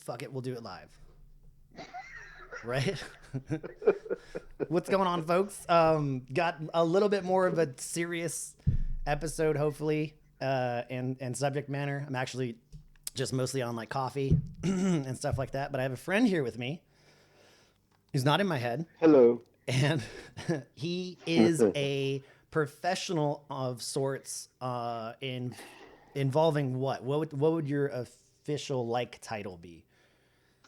fuck it, we'll do it live. Right? What's going on, folks? Got a little bit more of a serious episode, hopefully, and subject matter. I'm actually just mostly on like coffee and stuff like that. But I have a friend here with me who's not in my head, Hello. and he is a professional of sorts in involving what? What would your official like title be?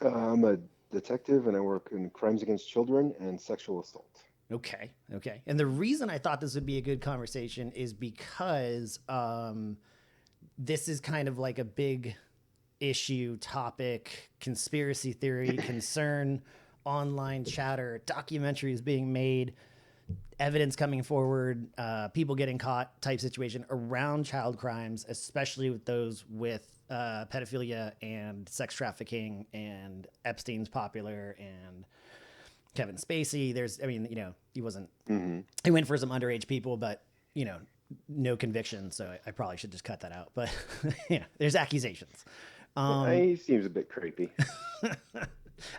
I'm a detective and I work in crimes against children and sexual assault. Okay, okay. And the reason I thought this would be a good conversation is because this is kind of like a big issue, topic, conspiracy theory, concern, online chatter, documentaries being made, evidence coming forward, people getting caught type situation around child crimes, especially with those with pedophilia and sex trafficking, and Epstein's popular, and Kevin Spacey. There's, I mean, he wasn't, Hmm. he went for some underage people, but, no conviction. So I probably should just cut that out. But, there's accusations. Yeah, he seems a bit creepy.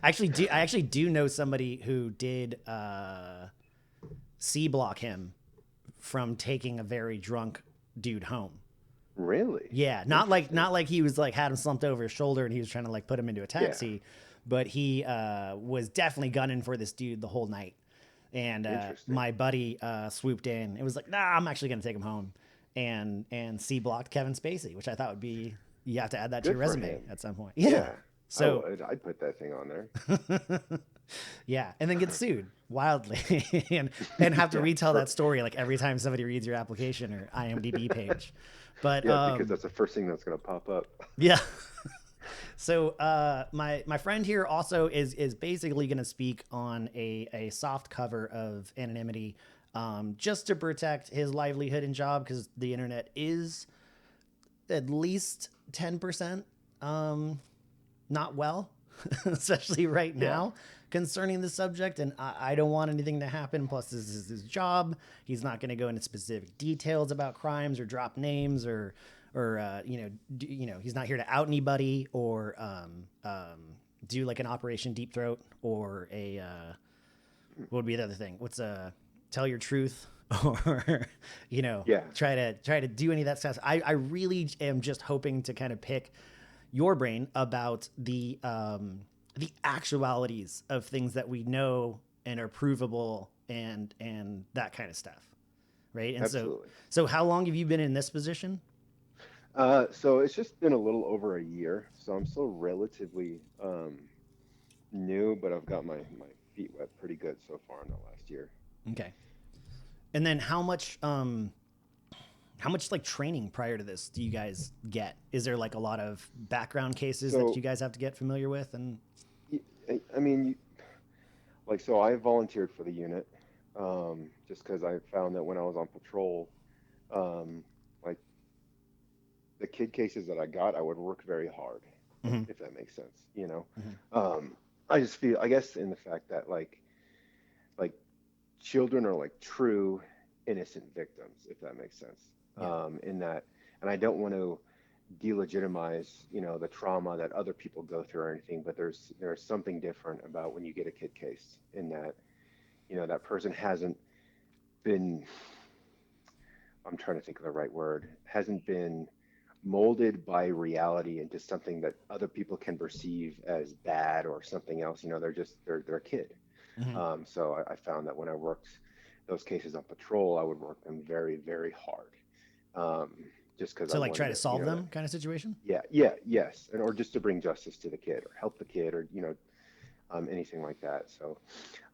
I actually do know somebody who did C block him from taking a very drunk dude home. Really? Yeah, Interesting. not like he was like had him slumped over his shoulder and he was trying to like put him into a Yeah, taxi, but he was definitely gunning for this dude the whole night. And interesting. my buddy swooped in. It was like, nah, I'm actually gonna take him home, and C blocked Kevin Spacey, which I thought would be, you have to add that to Good your for resume him. at some point. Yeah. Yeah, I So would. I'd put that thing on there. yeah, and then get sued wildly and have to Yeah, retell that for story like every time somebody reads your application or IMDb page. But yeah, because that's the first thing that's gonna pop up. yeah. So my friend here also is basically going to speak on a soft cover of anonymity, just to protect his livelihood and job, because the internet is at least 10% not well, especially right Yeah, now concerning the subject. And I don't want anything to happen. Plus, this is his job. He's not going to go into specific details about crimes or drop names or he's not here to out anybody or do like an Operation Deep Throat or a what would be the other thing? What's tell your truth or yeah, try to do any of that stuff. I really am just hoping to kind of pick your brain about the actualities of things that we know and are provable and that kind of stuff, right? And so absolutely. so how long have you been in this position? So it's just been a little over a year, so I'm still relatively new, but I've got my feet wet pretty good so far in the last year. Okay. And then how much like training prior to this do you guys get? Is there like a lot of background cases that So you guys have to get familiar with? And I mean, so I volunteered for the unit, just because I found that when I was on patrol, um, like the kid cases that I got, I would work very hard, mm-hmm, if that makes sense. mm-hmm, I just feel, I guess, in the fact that like children are like true innocent victims, if that makes sense. yeah, In that, and I don't want to delegitimize, the trauma that other people go through or anything, but there's something different about when you get a kid case in that, that person hasn't been, I'm trying to think of the right word, hasn't been molded by reality into something that other people can perceive as bad or something else. They're a kid. mm-hmm. So I found that when I worked those cases on patrol, I would work them very, very hard. Um, just because I So like try wanted to to, solve them kind of situation. yeah, yeah, yes, and or just to bring justice to the kid or help the kid or anything like that. So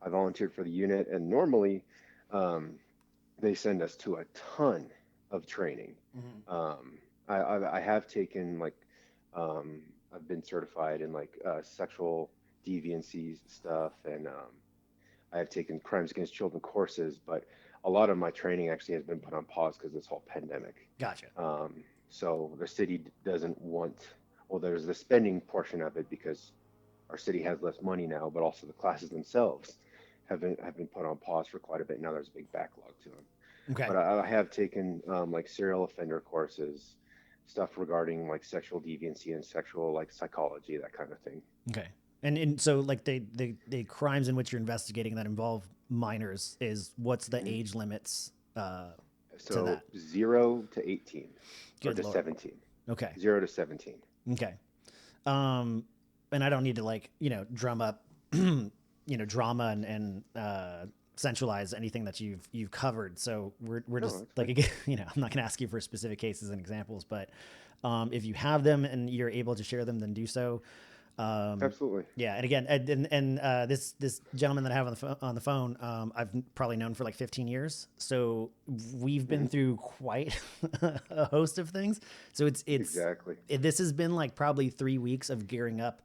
I volunteered for the unit, and normally um, they send us to a ton of training. Mm-hmm. I have taken like um, I've been certified in like sexual deviancy stuff, and I have taken crimes against children courses, but a lot of my training actually has been put on pause because of this whole pandemic. Gotcha. So the city doesn't want, well, there's the spending portion of it because our city has less money now, but also the classes themselves have been put on pause for quite a bit. Now there's a big backlog to them. Okay. But I have taken like serial offender courses, stuff regarding like sexual deviancy and sexual like psychology, that kind of thing. Okay. And so like the crimes in which you're investigating that involve minors is what's the age limits to So that? 0 to 18 or Good to Lord. 17. Okay. 0 to 17. Okay. Um, and I don't need to like, drum up, drama and centralize anything that you've covered. So we're No, just that's like, fine. again, I'm not going to ask you for specific cases and examples, but if you have them and you're able to share them, then do so. Absolutely. Yeah, and again, this gentleman that I have on the phone, I've probably known for like 15 years, so we've been Hmm. through quite a host of things. So Exactly. this has been like probably 3 weeks of gearing up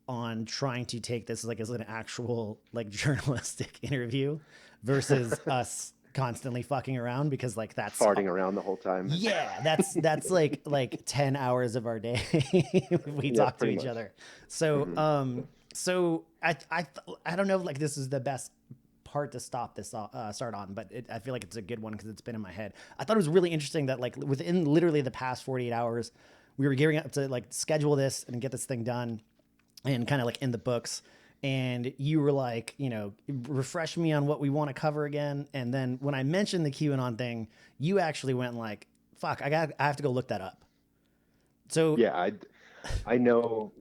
on trying to take this like as an actual like journalistic interview versus us constantly fucking around because like that's Farting around the whole time. yeah, that's like 10 hours of our day if we Yeah, talk to pretty each much. other. So Hmm. so I don't know if like this is the best part to stop this start on, but I feel like it's a good one because it's been in my head. I thought it was really interesting that like within literally the past 48 hours, we were gearing up to like schedule this and get this thing done and kind of like in the books. And you were like, refresh me on what we want to cover again. And then when I mentioned the QAnon thing, you actually went like, fuck, I have to go look that up. So, Yeah, I know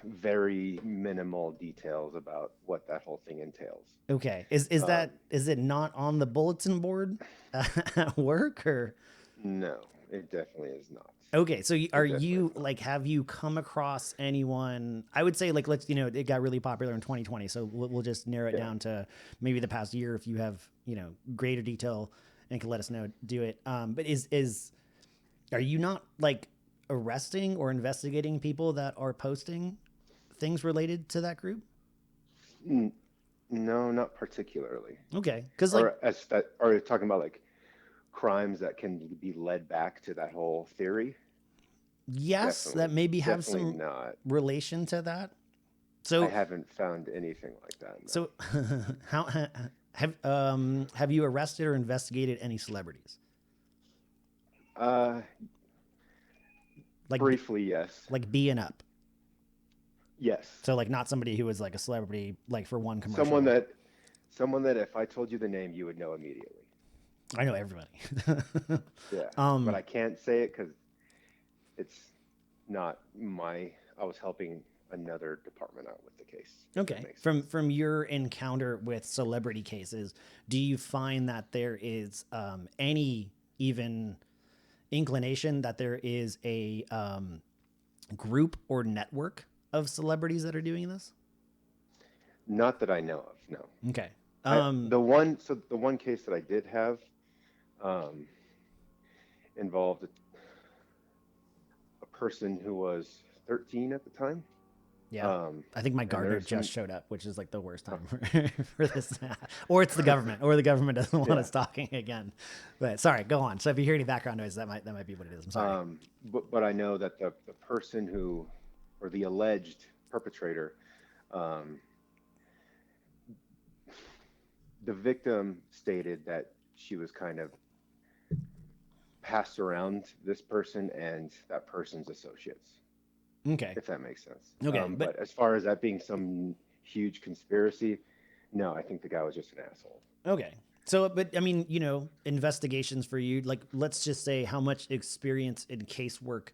very minimal details about what that whole thing entails. okay. Is Um, that, is it not on the bulletin board at work or? no, it definitely is not. Okay, so are It definitely you is not. like have you come across anyone? I would say like let's it got really popular in 2020, so we'll just narrow it Yeah. down to maybe the past year if you have greater detail and can let us know. Do it. But is are you not like arresting or investigating people that are posting things related to that group? N- No, not particularly. Okay, because like Or as that, are you talking about like crimes that can be led back to that whole theory? yes, that Definitely, maybe have definitely some not. relation to that. I So haven't found anything like that. No. So, how have you arrested or investigated any celebrities? Uh, Like Briefly, yes. like B and up. Yes. So like not somebody who was like a celebrity like for one Someone commercial. that, someone that if I told you the name, you would know immediately. I know everybody. Yeah. But um. I can't say it because it's not my, I was helping another department out with the case, if that Okay. makes sense. From your encounter with celebrity cases, do you find that there is any even inclination that there is a group or network of celebrities that are doing this? Not that I know of, no. Okay. I Um. the one case that I did have um, involved a person who was 13 at the time. Yeah. Um, I think my and gardener there's just some, showed up, which is like the worst oh. time for this. Or it's the government, or the government doesn't want Yeah. us talking again. But sorry, go on. So if you hear any background noise, that might be what it is. I'm sorry. But I know that the person who, or the alleged perpetrator, um, the victim stated that she was kind of passed around this person and that person's associates, Okay. if that makes sense. Okay. But But as far as that being some huge conspiracy, no, I think the guy was just an asshole. okay. So, but I mean, investigations for you, like, let's just say how much experience in casework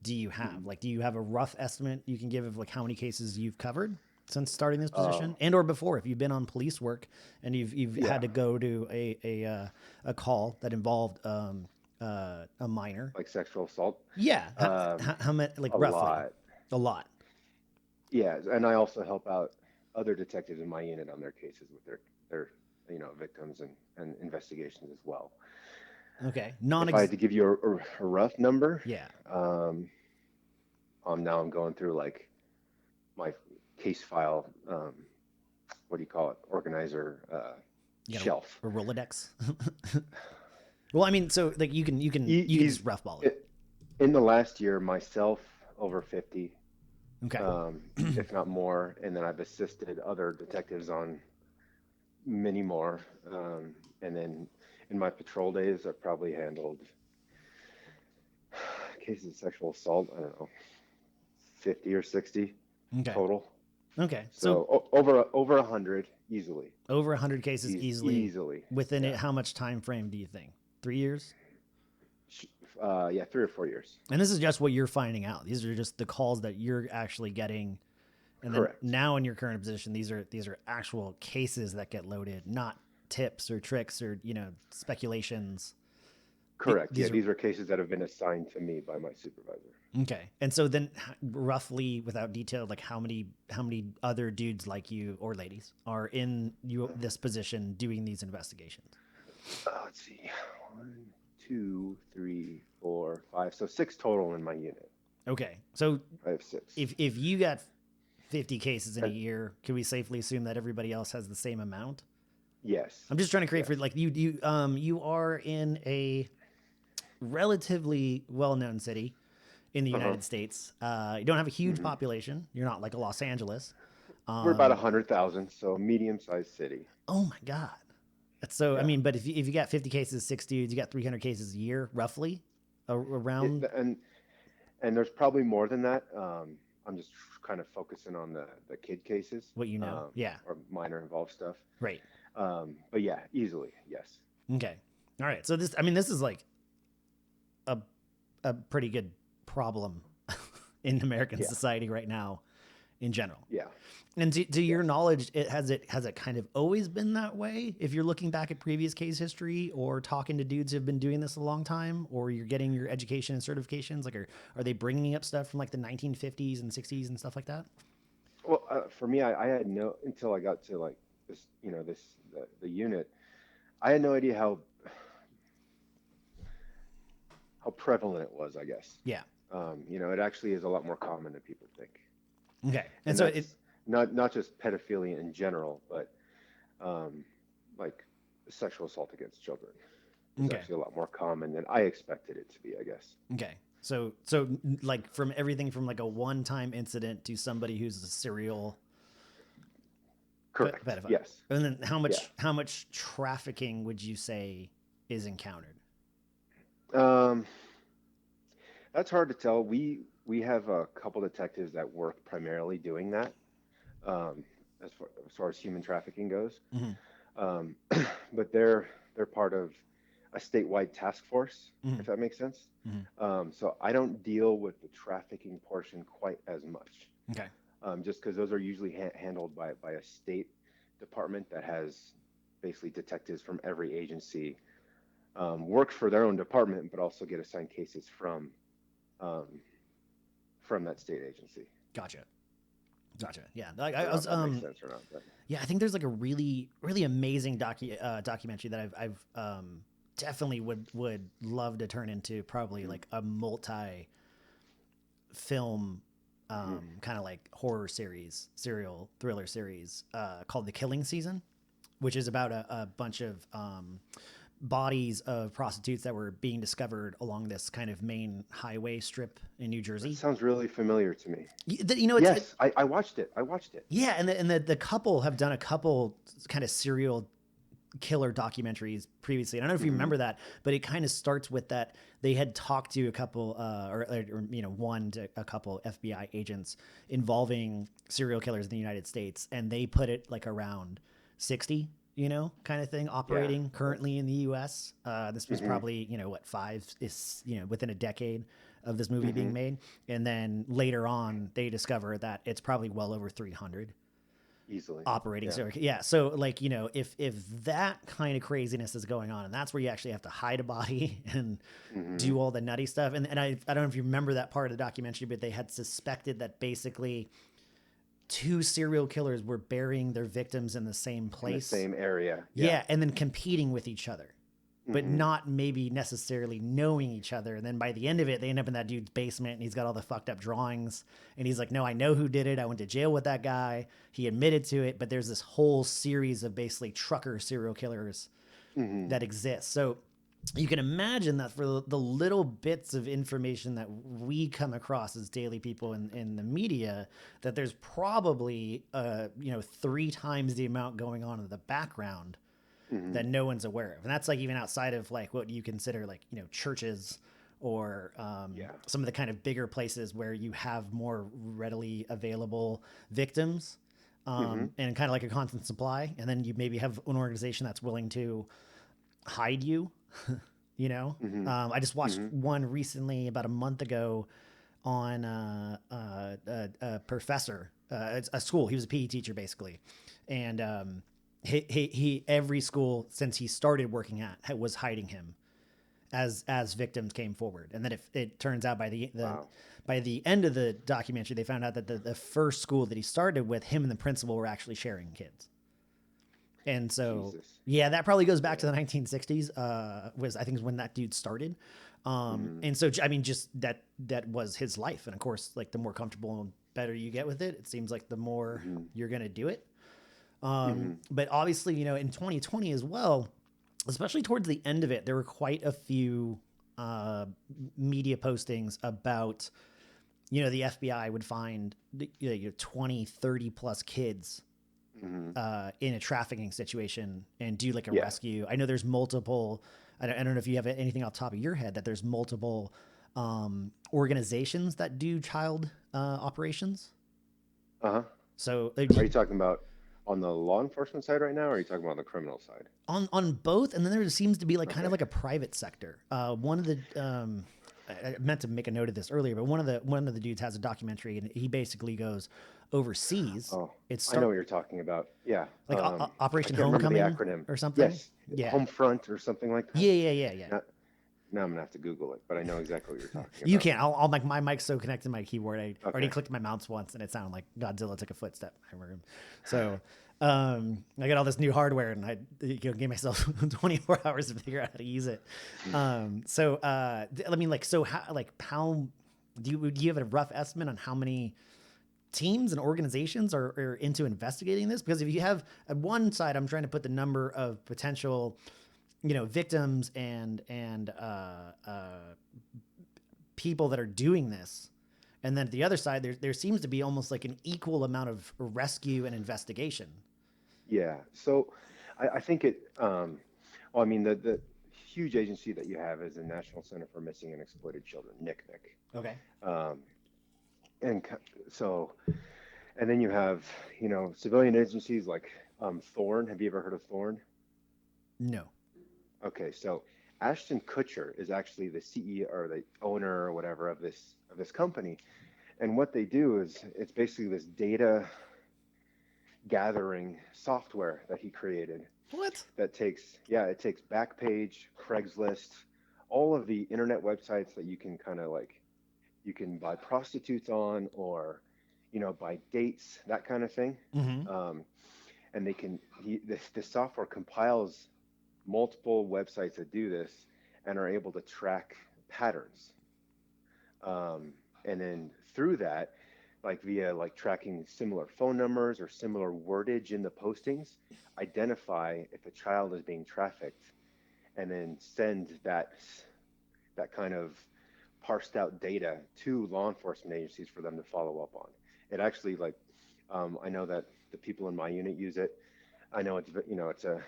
do you have? Mhm. Like, do you have a rough estimate you can give of like how many cases you've covered since starting this Uh, position and or before if you've been on police work and you've had yeah, to go to a call that involved a minor. like sexual assault. Yeah. Um, How many, like a roughly? lot. A lot. Yeah, and I also help out other detectives in my unit on their cases with their victims and investigations as well. Okay. If I had to give you a rough number, Yeah. um, I'm going through like my case file, what do you call it, organizer You got shelf. a Rolodex. Well, I mean, so like you can He's just rough ball it. in the last year myself over 50, Okay. if not more, and then I've assisted other detectives on many more. And then in my patrol days, I've probably handled, I cases of sexual assault? I don't know, 50 or 60 Okay. total. Okay. So So over 100 easily. over 100 cases easily. Easily. Within Yeah. it, how much time frame do you think? 3 years? Yeah, 3 or 4 years. And this is just what you're finding out. These are just the calls that you're actually getting. And then Correct. now in your current position, these are actual cases that get loaded, not tips or tricks or, speculations. Correct. These Yeah, are these are cases that have been assigned to me by my supervisor. okay. And so then roughly without detail, like how many other dudes like you or ladies are in this position doing these investigations? Let's see. 1, 2, 3, 4, 5. So 6 total in my unit. Okay. So I have 6. if you got 50 cases in a And year, can we safely assume that everybody else has the same amount? yes. I'm just trying to create Yes. for like you are in a relatively well-known city in the Uh-huh. United States. You don't have a huge hmm population. You're not like a Los Angeles. We're about Um, 100,000, so medium-sized city. oh my God. That's so, I Yeah. mean, but if you got 50 cases, 6 dudes, you got 300 cases a year, roughly It, around and there's probably more than that. I'm just kind of focusing on the kid cases, what you know. Yeah. or minor involved stuff. Right. But yeah, easily, yes. Okay. All right. So this is like a, a pretty good problem in American Yeah. society right now in general. Yeah. And to your Yes. knowledge, has it kind of always been that way? If you're looking back at previous case history or talking to dudes who've been doing this a long time, or you're getting your education and certifications, like are they bringing up stuff from like the 1950s and 60s and stuff like that? Well, for me, I had no until I got to like this, the unit. I had no idea how prevalent it was, I guess. Yeah. It actually is a lot more common than people think. Okay. And And so that's not just pedophilia in general, but like sexual assault against children is okay. actually a lot more common than I expected it to be, I guess. Okay. So like from everything from like a one-time incident to somebody who's a serial Correct. pedophile. Yes. And then Yeah. how much trafficking would you say is encountered? Um, that's hard to tell. We have a couple detectives that work primarily doing that, um, as far as human trafficking goes. Mm-hmm. Um, but they're part of a statewide task force, Mm-hmm. if that makes sense. Mm-hmm. So I don't deal with the trafficking portion quite as much, Okay. just because those are usually handled by a state department that has basically detectives from every agency work for their own department, but also get assigned cases um, from that state agency. Gotcha. Yeah. I I don't know was if that makes sense or not. But yeah, I think there's like a really really amazing documentary that I've definitely would love to turn into probably like a multi film kind of like horror series, serial thriller series called The Killing Season, which is about a bunch of bodies of prostitutes that were being discovered along this kind of main highway strip in New that Jersey. sounds really familiar to me. It's Yes, I watched it. I watched it. yeah, and the couple have done a couple kind of serial killer documentaries previously. I don't know if you remember that, but it kind of starts with that they had talked to a couple one to a couple FBI agents involving serial killers in the United States, and they put it like around 60 kind of thing operating currently in the US. This was probably, five is, within a decade of this movie being made. And then later on, they discover that it's probably well over 300 Easily operating. Yeah. Yeah. So like, if that kind of craziness is going on, and that's where you actually have to hide a body and do all the nutty stuff. And I don't know if you remember that part of the documentary, but they had suspected that basically 2 serial killers were burying their victims in the same place. In the same area. Yeah. And then competing with each other, but not maybe necessarily knowing each other. And then by the end of it, they end up in that dude's basement and he's got all the fucked up drawings. And he's like, no, I know who did it. I went to jail with that guy. He admitted to it. But there's this whole series of basically trucker serial killers that exist. So you can imagine that for the little bits of information that we come across as daily people in the media, that there's probably 3 times the amount going on in the background that no one's aware of. And that's like even outside of like what you consider like, churches or some of the kind of bigger places where you have more readily available victims, and kind of like a constant supply. And then you maybe have an organization that's willing to hide you, you know? I just watched one recently about a month ago on a professor, a school. He was a PE teacher basically. And he every school since he started working at was hiding him as victims came forward. And then if it turns out by the end of the documentary, they found out that the first school that he started with, him and the principal were actually sharing kids. And so, yeah, that probably goes back to the 1960s, I think is when that dude started. And so, I mean, just that was his life. And of course, like the more comfortable and better you get with it, it seems like the more you're going to do it. But obviously, you know, in 2020 as well, especially towards the end of it, there were quite a few media postings about, you know, the FBI would find 20, 30 plus kids in a trafficking situation and do like a rescue. I know there's multiple, I don't know if you have anything off the top of your head, that there's multiple organizations that do child operations. So are you talking about on the law enforcement side right now, or are you talking about on the criminal side? On both, and then there seems to be like kind of like a private sector. One of the I meant to make a note of this earlier, but one of the dudes has a documentary, and he basically goes overseas. I know what you're talking about. Yeah, like Operation I can't Homecoming remember the acronym or something. Yes, Homefront or something like that. Yeah. Now I'm gonna have to Google it, but I know exactly what you're talking about. You can't. I'll like my mic's so connected to my keyboard. I already clicked my mouse once, and it sounded like Godzilla took a footstep in my room. So I got all this new hardware, and I gave myself 24 hours to figure out how to use it. I mean, like, so how do you have a rough estimate on how many teams and organizations are into investigating this? Because if you have at one side, I'm trying to put the number of potential, you know, victims and people that are doing this. And then at the other side, there seems to be almost like an equal amount of rescue and investigation. Yeah. So I think well, I mean, the huge agency that you have is the National Center for Missing and Exploited Children, NCMEC. Okay. And then you have, you know, civilian agencies like Thorn. Have you ever heard of Thorn? No. Okay, so Ashton Kutcher is actually the CEO or the owner or whatever of this company, and what they do is it's basically this data gathering software that he created. What? That takes Backpage, Craigslist, all of the internet websites that you can kind of like, you can buy prostitutes on, or, you know, buy dates, that kind of thing. And this software compiles multiple websites that do this and are able to track patterns. And then through that, like via like tracking similar phone numbers or similar wordage in the postings, identify if a child is being trafficked, and then send that kind of parsed out data to law enforcement agencies for them to follow up on. It actually, like, I know that the people in my unit use it. I know it's, you know, it's a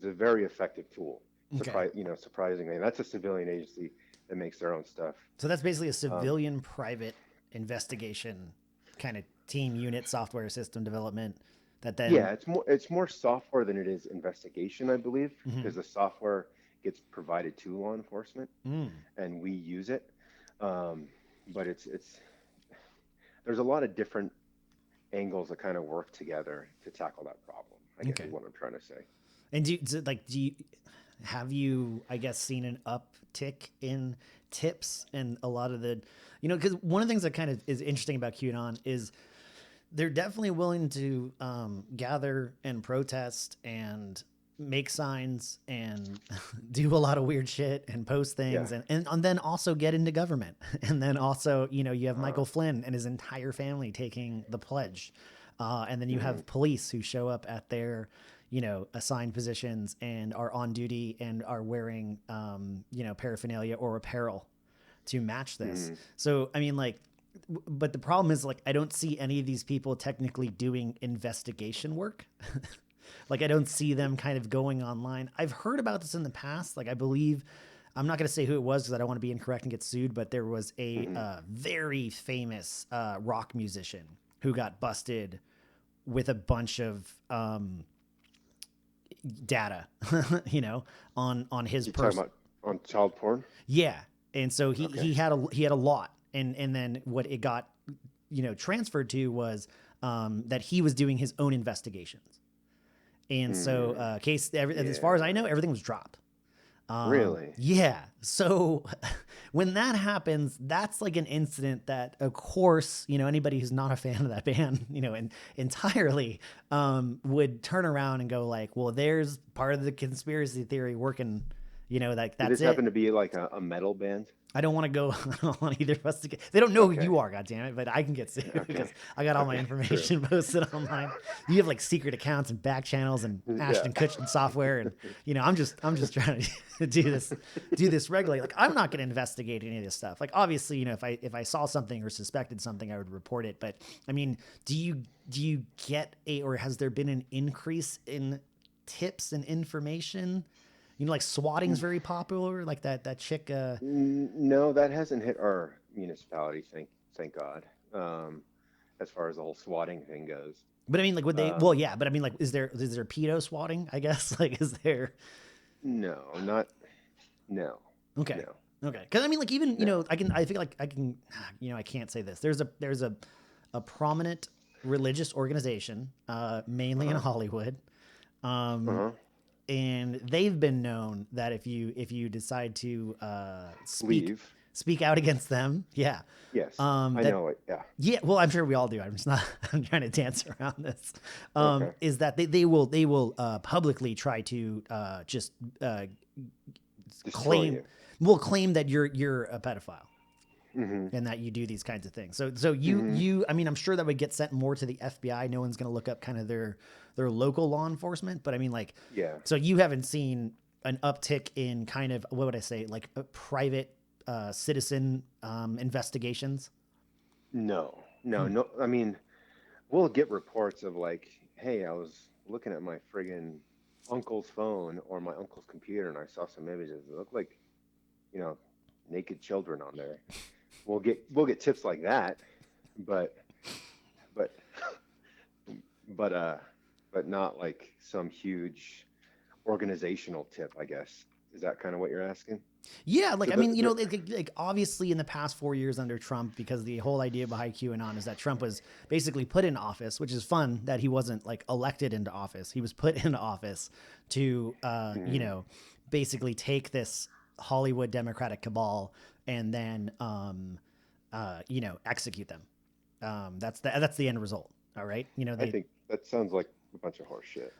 very effective tool. Okay. Surprisingly, and that's a civilian agency that makes their own stuff. So that's basically a civilian private investigation kind of team unit software system development that then. Yeah, it's more software than it is investigation, I believe, because the software gets provided to law enforcement and we use it. But it's there's a lot of different angles that kind of work together to tackle that problem, I guess is what I'm trying to say. And have you, I guess, seen an uptick in tips and a lot of the, you know, because one of the things that kind of is interesting about QAnon is they're definitely willing to gather and protest and make signs and do a lot of weird shit and post things and then also get into government. And then also, you know, you have Michael Flynn and his entire family taking the pledge. And then you have police who show up at their, you know, assigned positions and are on duty and are wearing, you know, paraphernalia or apparel to match this. So, I mean, like, but the problem is, like, I don't see any of these people technically doing investigation work. Like, I don't see them kind of going online. I've heard about this in the past. Like, I believe I'm not going to say who it was because I don't want to be incorrect and get sued, but there was a Hmm. very famous rock musician who got busted with a bunch of data, you know, on his You talking person. about on child porn? Yeah, and so Okay. he had a lot, and then what it got, you know, transferred to was that he was doing his own investigations, and so Hmm. as far as I Yeah. know, everything was dropped. Really? Yeah. So when that happens, that's like an incident that, of course, you know, anybody who's not a fan of that band, you know, entirely would turn around and go like, well, there's part of the conspiracy theory working, you know, like Did that's this happen it. to be like a metal band? I don't want to go. I don't want either of us to get. They don't know who Okay. you are, goddammit, but I can get sued Okay. because I got all my Okay. True. information posted online. You have like secret accounts and back channels and Yeah. Ashton Kutcher software, and you know, I'm just trying to do this regularly. Like I'm not going to investigate any of this stuff. Like obviously, you know, if I saw something or suspected something, I would report it. But I mean, do you get a or has there been an increase in tips and information? You know, like swatting's very popular. Like that chick. No, that hasn't hit our municipality, thank God. Um, as far as the whole swatting thing goes. But I mean, like, would they? Well, Um, yeah. But I mean, like, is there pedo swatting? I guess. Like, is there? no, not no, Okay, no, okay. Because I mean, like, even you no. know, I can. I feel like I can. You know, I can't say this. There's a prominent religious organization, mainly in Uh-huh. Hollywood, um, Uh-huh. and they've been known that if you decide to Leave. speak out against them, yeah, Yes. I that know it. Yeah. yeah, well, I'm sure we all do. I'm just not. I'm trying to dance around this. Okay. Is that they will publicly try to just uh, Destroy claim you. will claim that you're a pedophile Mm-hmm. and that you do these kinds of things. So Mm-hmm. you I mean I'm sure that would get sent more to the FBI. No one's going to look up kind of their local law enforcement, but I mean like Yeah. so you haven't seen an uptick in kind of what would I say like private citizen investigations. No. No, Hmm. no. I mean, we'll get reports of like, hey, I was looking at my friggin' uncle's phone or my uncle's computer and I saw some images that look like, you know, naked children on there. We'll get tips like that, but but but uh but not like some huge organizational tip, I guess. Is that kind of what you're asking? Yeah, like So I mean, you know, the like obviously in the past 4 years under Trump, because the whole idea behind QAnon is that Trump was basically put in office, which is fun that he wasn't like elected into office. He was put into office to, you mm, know, basically take this Hollywood Democratic cabal and then, you know, execute them. That's the end result. All right, you know, I they think that sounds like a bunch of horse shit.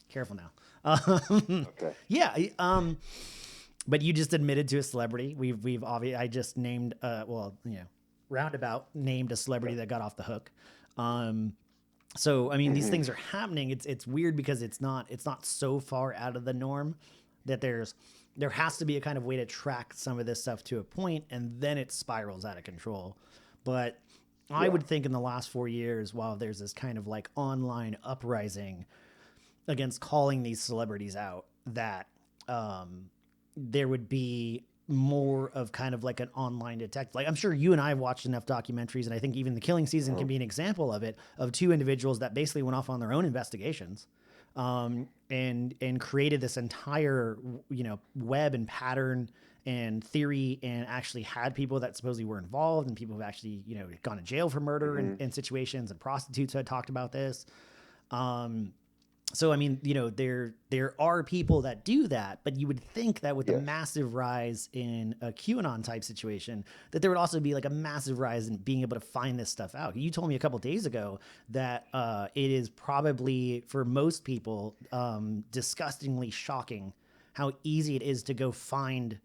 careful now. Okay. Yeah, but you just admitted to a celebrity. We've obviously I just named well, you know, roundabout named a celebrity Okay. that got off the hook. Um so I mean these Hmm. things are happening. It's weird because it's not so far out of the norm that there has to be a kind of way to track some of this stuff to a point and then it spirals out of control. But I Yeah. would think in the last 4 years, while there's this kind of like online uprising against calling these celebrities out, that there would be more of kind of like an online detective. Like I'm sure you and I have watched enough documentaries, and I think even The Killing Season can Uh-huh. be an example of it, of two individuals that basically went off on their own investigations, and created this entire you know web and pattern and theory, and actually had people that supposedly were involved and people who've actually you know gone to jail for murder Hmm. and situations, and prostitutes who had talked about this. So I mean, you know, there are people that do that, but you would think that with the Yes. massive rise in a QAnon type situation, that there would also be like a massive rise in being able to find this stuff out. You told me a couple days ago that it is probably for most people disgustingly shocking how easy it is to go find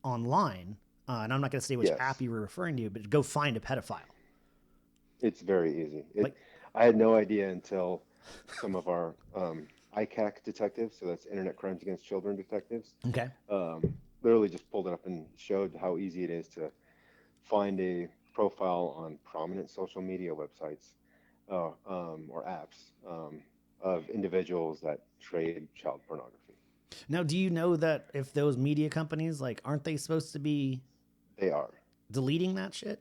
online. And I'm not going to say which app Yes. you were referring to, but go find a pedophile. It's very easy. Like, I had no idea until some of our ICAC detectives, so that's Internet Crimes Against Children detectives, okay, literally just pulled it up and showed how easy it is to find a profile on prominent social media websites or apps of individuals that trade child pornography. Now, do you know that if those media companies, like, aren't they supposed to be They are. deleting that shit?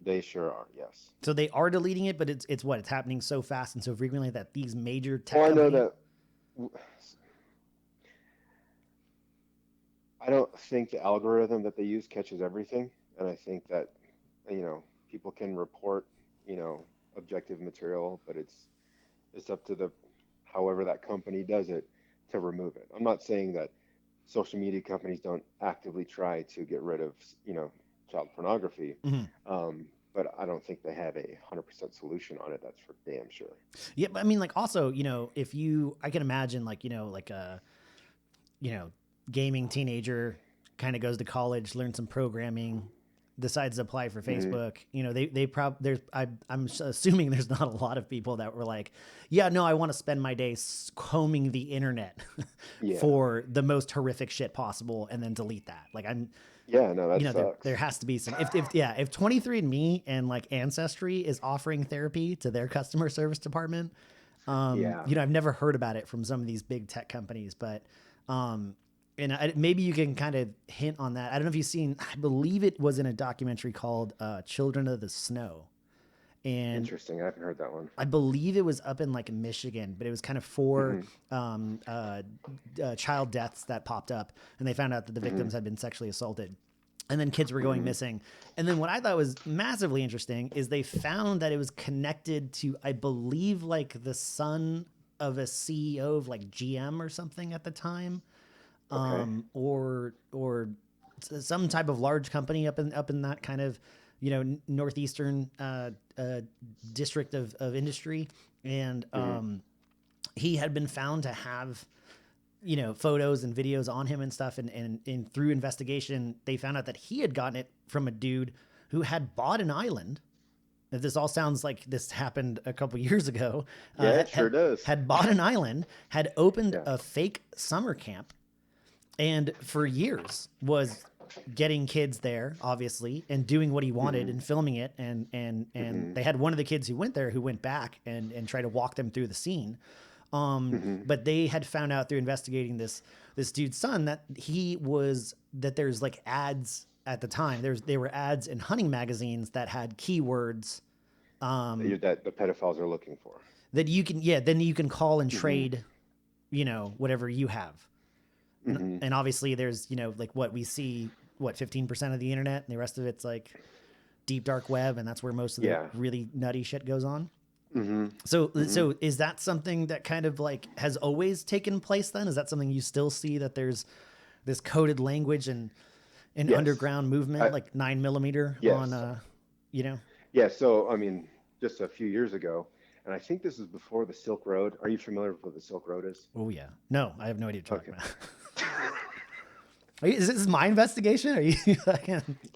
They sure are. Yes. So they are deleting it, but it's what? It's happening so fast and so frequently that these major tech Well, I know companies. that. I don't think the algorithm that they use catches everything, and I think that people can report you know objective material, but it's up to the however that company does it to remove it. I'm not saying that social media companies don't actively try to get rid of child pornography, Mhm. but I don't think they have a 100% solution on it. That's for damn sure. Yeah, but I mean, like, also, if I can imagine, like, like you know, gaming teenager kind of goes to college, learns some programming, decides to apply for Hmm. Facebook. I'm assuming there's not a lot of people that were like, yeah, no, I want to spend my day combing the internet Yeah. for the most horrific shit possible and then delete that. Like, Yeah. No, that there sucks. has to be some, if 23andMe and like Ancestry is offering therapy to their customer service department, Yeah. I've never heard about it from some of these big tech companies, but um, maybe you can kind of hint on that. I don't know if you've seen. I believe it was in a documentary called "Children of the Snow," and Interesting. I haven't heard that one. I believe it was up in like Michigan, but it was kind of for Hmm. child deaths that popped up, and they found out that the Hmm. victims had been sexually assaulted. And then kids were going Hmm. missing. And then what I thought was massively interesting is they found that it was connected to, I believe, like the son of a CEO of like GM or something at the time, Okay. or some type of large company up in that kind of northeastern district of industry. And Hmm. he had been found to have photos and videos on him and stuff, and through investigation they found out that he had gotten it from a dude who had bought an island. If this all sounds like this happened a couple years ago, Yeah, it sure does. had bought an island, had opened Yeah. a fake summer camp, and for years was getting kids there, obviously, and doing what he wanted Hmm. and filming it. And Hmm. they had one of the kids who went there who went back and tried to walk them through the scene. Hmm. But they had found out through investigating this dude's son that there's like ads at the time. There were ads in hunting magazines that had keywords That the pedophiles are looking for. that then you can call and Hmm. trade, whatever you have. And, Hmm. and obviously there's, like what we see, 15% of the internet, and the rest of it's like deep dark web, and that's where most of the Yeah. really nutty shit goes on. Hmm. Hmm. So is that something that kind of like has always taken place then? Is that something you still see, that there's this coded language and an Yes. underground movement I, like 9mm on yes. you know? Yeah. So, I mean, just a few years ago, and I think this is before the Silk Road. Are you familiar with what the Silk Road is? Oh yeah. No, I have no idea what you're Okay. talking about. Is this my investigation? Are you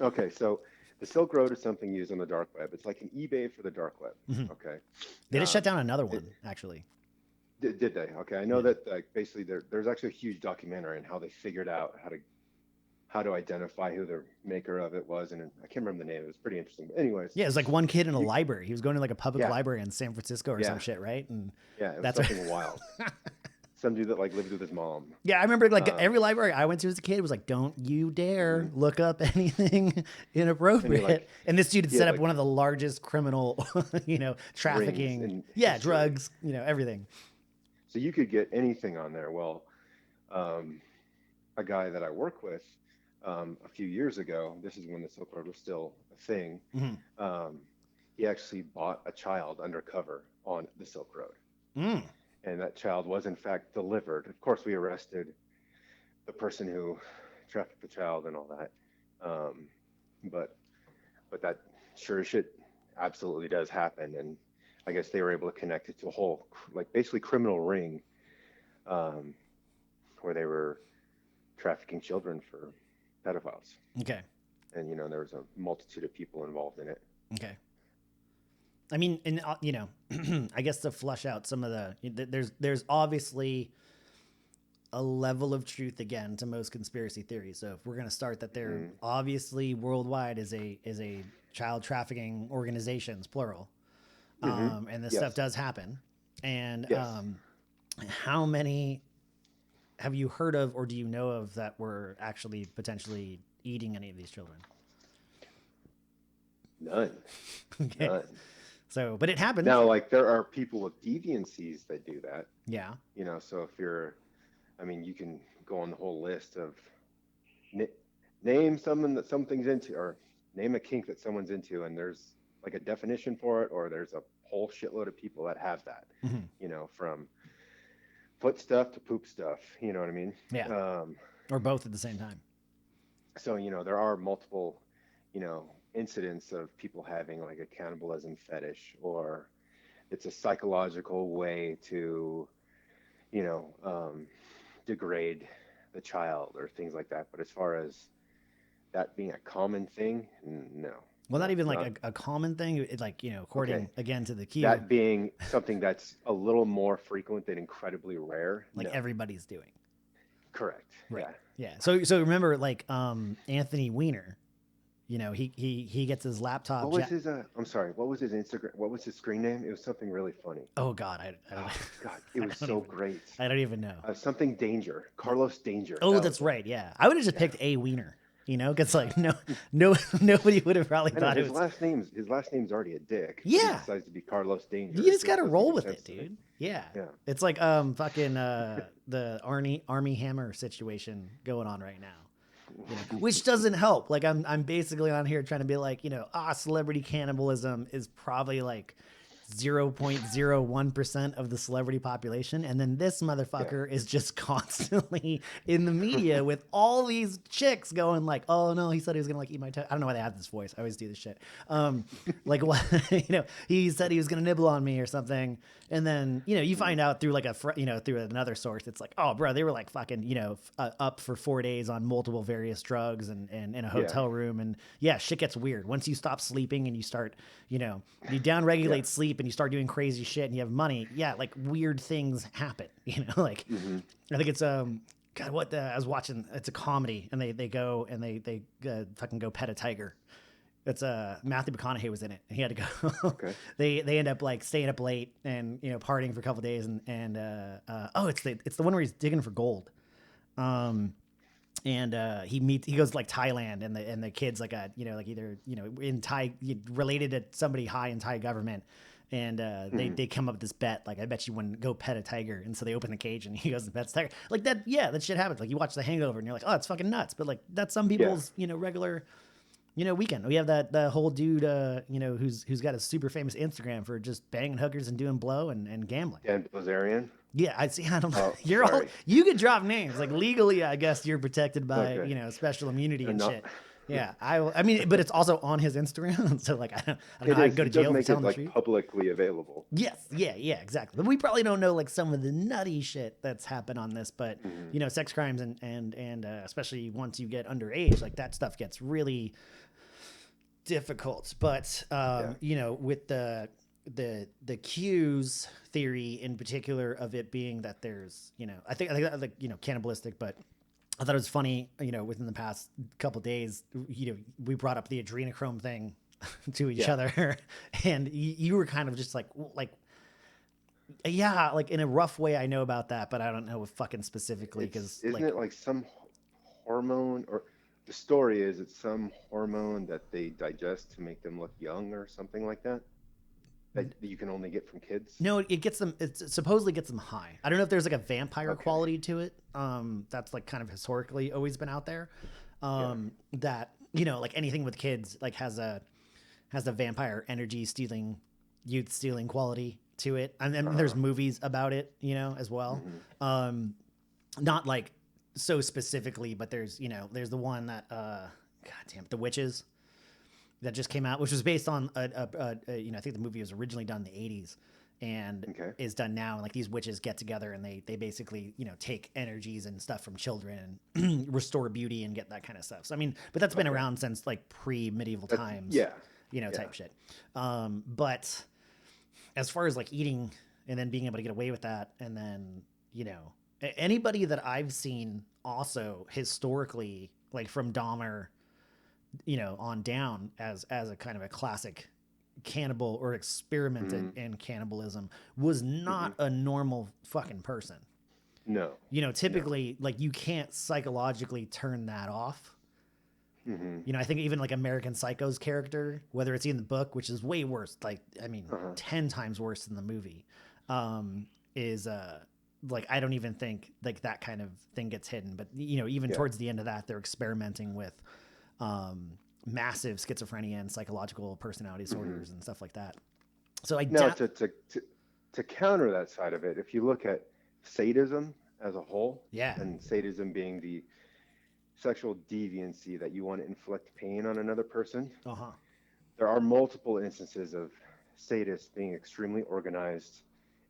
Okay. So, the Silk Road is something used on the dark web. It's like an eBay for the dark web. Mhm. Okay. They just shut down another It, one, actually. did they? Okay. I know Yeah. that basically there's actually a huge documentary on how they figured out how to identify who the maker of it was, and I can't remember the name. It was pretty interesting. But anyways, Yeah, it was like one kid in a you library. He was going to like a public yeah, library in San Francisco or some yeah, shit, right? And yeah. It was that's what. something wild. Some dude that like lived with his mom. Yeah, I remember like Um, every library I went to as a kid was like, "Don't you dare mhm. look up anything And he inappropriate." And this dude had he had set up like one of the largest criminal, rings trafficking, in yeah, history, drugs, everything. so you could get anything on there. Well, um, a guy that I work with a few years ago. This is when the Silk Road was still a thing. Mm-hmm. Um, he actually bought a child undercover on the Silk Road, Mm. and that child was in fact delivered. Of course, we arrested the person who trafficked the child and all that. Um, but that sure as shit absolutely does happen, and I guess they were able to connect it to a whole like basically criminal ring, um, where they were trafficking children for pedophiles, Okay. and there was a multitude of people involved in it. Okay. I mean, and I guess to flush out some of there's obviously a level of truth again to most conspiracy theories. So if we're going to start that they're Mm. obviously worldwide is a child trafficking organizations, plural, Hmm. and this stuff Yes. does happen, and Yes. how many have you heard of, or do you know of, that were actually potentially eating any of these children? None. Okay. None. So, but it happens. Now, like there are people with deviancies that do that. Yeah. You know, so if you're, I mean, you can go on the whole list of name someone that something's into, or name a kink that someone's into, and there's like a definition for it, or there's a whole shitload of people that have that. Mm-hmm. You know, from foot stuff to poop stuff. You know what I mean? Yeah. Or both at the same time. So, you know, there are multiple, you know, incidents of people having like a cannibalism fetish, or it's a psychological way to, you know, degrade the child or things like that. But as far as that being a common thing, no. Well, not even like a common thing. It, like, you know, according again to the Q, that being something that's a little more frequent than incredibly rare. Like everybody's doing. Correct. Right. Yeah. So remember, like Anthony Weiner, you know, he gets his laptop. What was his? I'm sorry. What was his Instagram? What was his screen name? It was something really funny. Oh God, I don't. God, it was so great. I don't even know. Something Danger. Carlos Danger. Oh, that's right. Yeah, I would have just picked A Weiner. You know, because like nobody would have probably thought his it was. His last name's already a dick. Yeah. He decides to be Carlos Danger. You just got to roll with it, dude. Yeah. It's like fucking the Army Hammer situation going on right now. You know, which doesn't help. Like I'm basically on here trying to be like, you know, celebrity cannibalism is probably like 0.01% of the celebrity population, and then this motherfucker is just constantly in the media with all these chicks going like, oh no, he said he was gonna like eat my toe. I don't know why they have this voice. I always do this shit. Like what, you know, he said he was gonna nibble on me or something, and then, you know, you find out through like through another source, it's like, oh bro, they were like fucking, you know, up for 4 days on multiple various drugs and in a hotel room, and shit gets weird once you stop sleeping and you start, you know, you downregulate sleep and you start doing crazy shit and you have money. Yeah, like weird things happen, you know, like I think it's God, what I was watching, it's a comedy, and they go and they fucking go pet a tiger. It's Matthew McConaughey was in it, and he had to go. Okay. They end up like staying up late and, you know, partying for a couple of days, and it's the one where he's digging for gold. And he goes to like Thailand, and the kid's like a, you know, like either, you know, in Thai, related to somebody high in Thai government, and they come up with this bet, like, I bet you wouldn't go pet a tiger, and so they open the cage and he goes and pets the tiger. Like that, that shit happens. Like you watch The Hangover and you're like, oh, it's fucking nuts, but like that's some people's you know, regular, you know, weekend. We have the whole dude you know, who's got a super famous Instagram for just banging hookers and doing blow and gambling. Dan Bilzerian. Yeah, I see. I don't know. Oh, You're sorry. all, you could drop names like legally. I guess you're protected by you know, special immunity and shit. Yeah, I mean, but it's also on his Instagram, so like I don't know how I go to jail for telling the truth. Publicly available. Yes, yeah, exactly. But we probably don't know like some of the nutty shit that's happened on this. But you know, sex crimes and especially once you get underage, like that stuff gets really difficult. But you know, with the Q's theory in particular of it being that there's, you know, I think that, like, you know, cannibalistic, but I thought it was funny, you know, within the past couple of days, you know, we brought up the adrenochrome thing to each other, and you were kind of just like, like in a rough way, I know about that, but I don't know fucking specifically, because isn't it like some hormone, or the story is it's some hormone that they digest to make them look young or something like that? That you can only get from kids? No, it gets them. It supposedly gets them high. I don't know if there's like a vampire quality to it. That's like kind of historically always been out there. That, you know, like anything with kids like has a vampire energy stealing, youth stealing quality to it. And then there's movies about it, you know, as well. Not like so specifically, but there's, you know, there's the one that goddamn, The Witches, that just came out, which was based on you know, I think the movie was originally done in the 80s and is done now. And like these witches get together and they basically, you know, take energies and stuff from children and restore beauty and get that kind of stuff. So, I mean, but that's been around since like pre-medieval times, you know, type shit. But as far as like eating and then being able to get away with that, and then, you know, anybody that I've seen also historically, like from Dahmer, you know, on down as a kind of a classic cannibal or experimented in cannibalism, was not a normal fucking person. No. You know, No. typically, like, you can't psychologically turn that off. Mm-hmm. You know, I think even like American Psycho's character, whether it's in the book, which is way worse, like, I mean, Uh-huh. 10 times worse than the movie, is like, I don't even think like that kind of thing gets hidden. But, you know, even Yeah. towards the end of that, they're experimenting with massive schizophrenia and psychological personality Mm-hmm. disorders and stuff like that. So I Now, doubt, to counter that side of it, if you look at sadism as a whole, yeah, and sadism being the sexual deviancy that you want to inflict pain on another person, uh huh, there are multiple instances of sadists being extremely organized,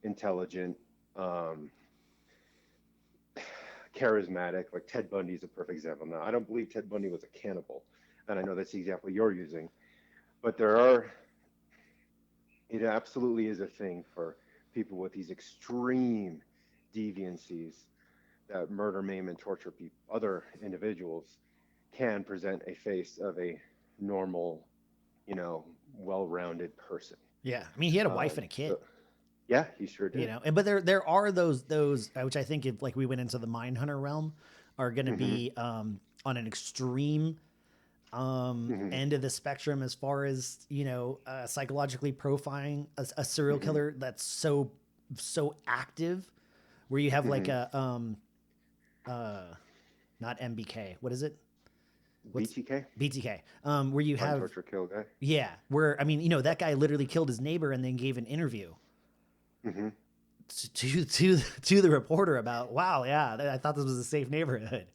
intelligent, um, charismatic. Like Ted Bundy is a perfect example. Now, I don't believe Ted Bundy was a cannibal, and I know that's the example you're using, but it absolutely is a thing for people with these extreme deviancies that murder, maim, and torture people, other individuals, can present a face of a normal, well-rounded person. yeah. I mean, he had a wife and a kid. So yeah, he sure You did. know, but there are those which I think if like we went into the Mindhunter realm are going to Hmm. be on an extreme Hmm. end of the spectrum as far as you know psychologically profiling a serial Hmm. killer that's so active, where you have like Hmm. a uh not MBK, what is it? What's BTK, BTK? Where you find, have torture, kill guy. yeah, where I mean you know that guy literally killed his neighbor and then gave an interview Hmm. to the reporter about wow yeah I thought this was a safe neighborhood.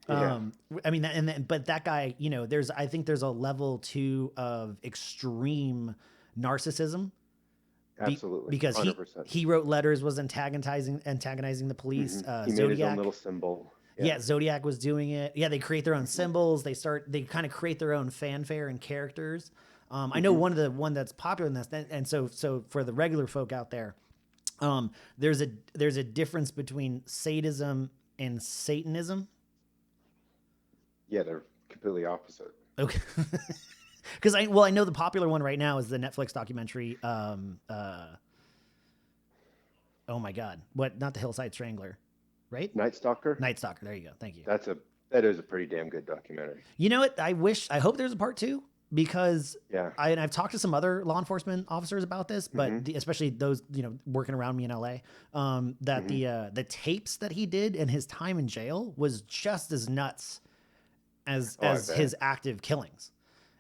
Yeah, I mean but that guy you know there's I think there's a level too of extreme narcissism absolutely, because 100%. he wrote letters, was antagonizing the police. He made his own Zodiac, little symbol. Yeah. yeah, Zodiac was doing it. Yeah, they create their own Hmm. symbols. They kind of create their own fanfare and characters. I know Hmm. one that's popular in this, and so for the regular folk out there, there's a difference between sadism and Satanism. Yeah, they're completely opposite. Okay, because I know the popular one right now is the Netflix documentary. Oh my God, what? Not the Hillside Strangler, right? Night Stalker. Night Stalker. There you go. Thank you. That is a pretty damn good documentary. You know what? I hope there's a part two because Yeah. I've talked to some other law enforcement officers about this, but Hmm. especially those working around me in LA, that Hmm. the tapes that he did in his time in jail was just as nuts Oh, I as bet. his active killings,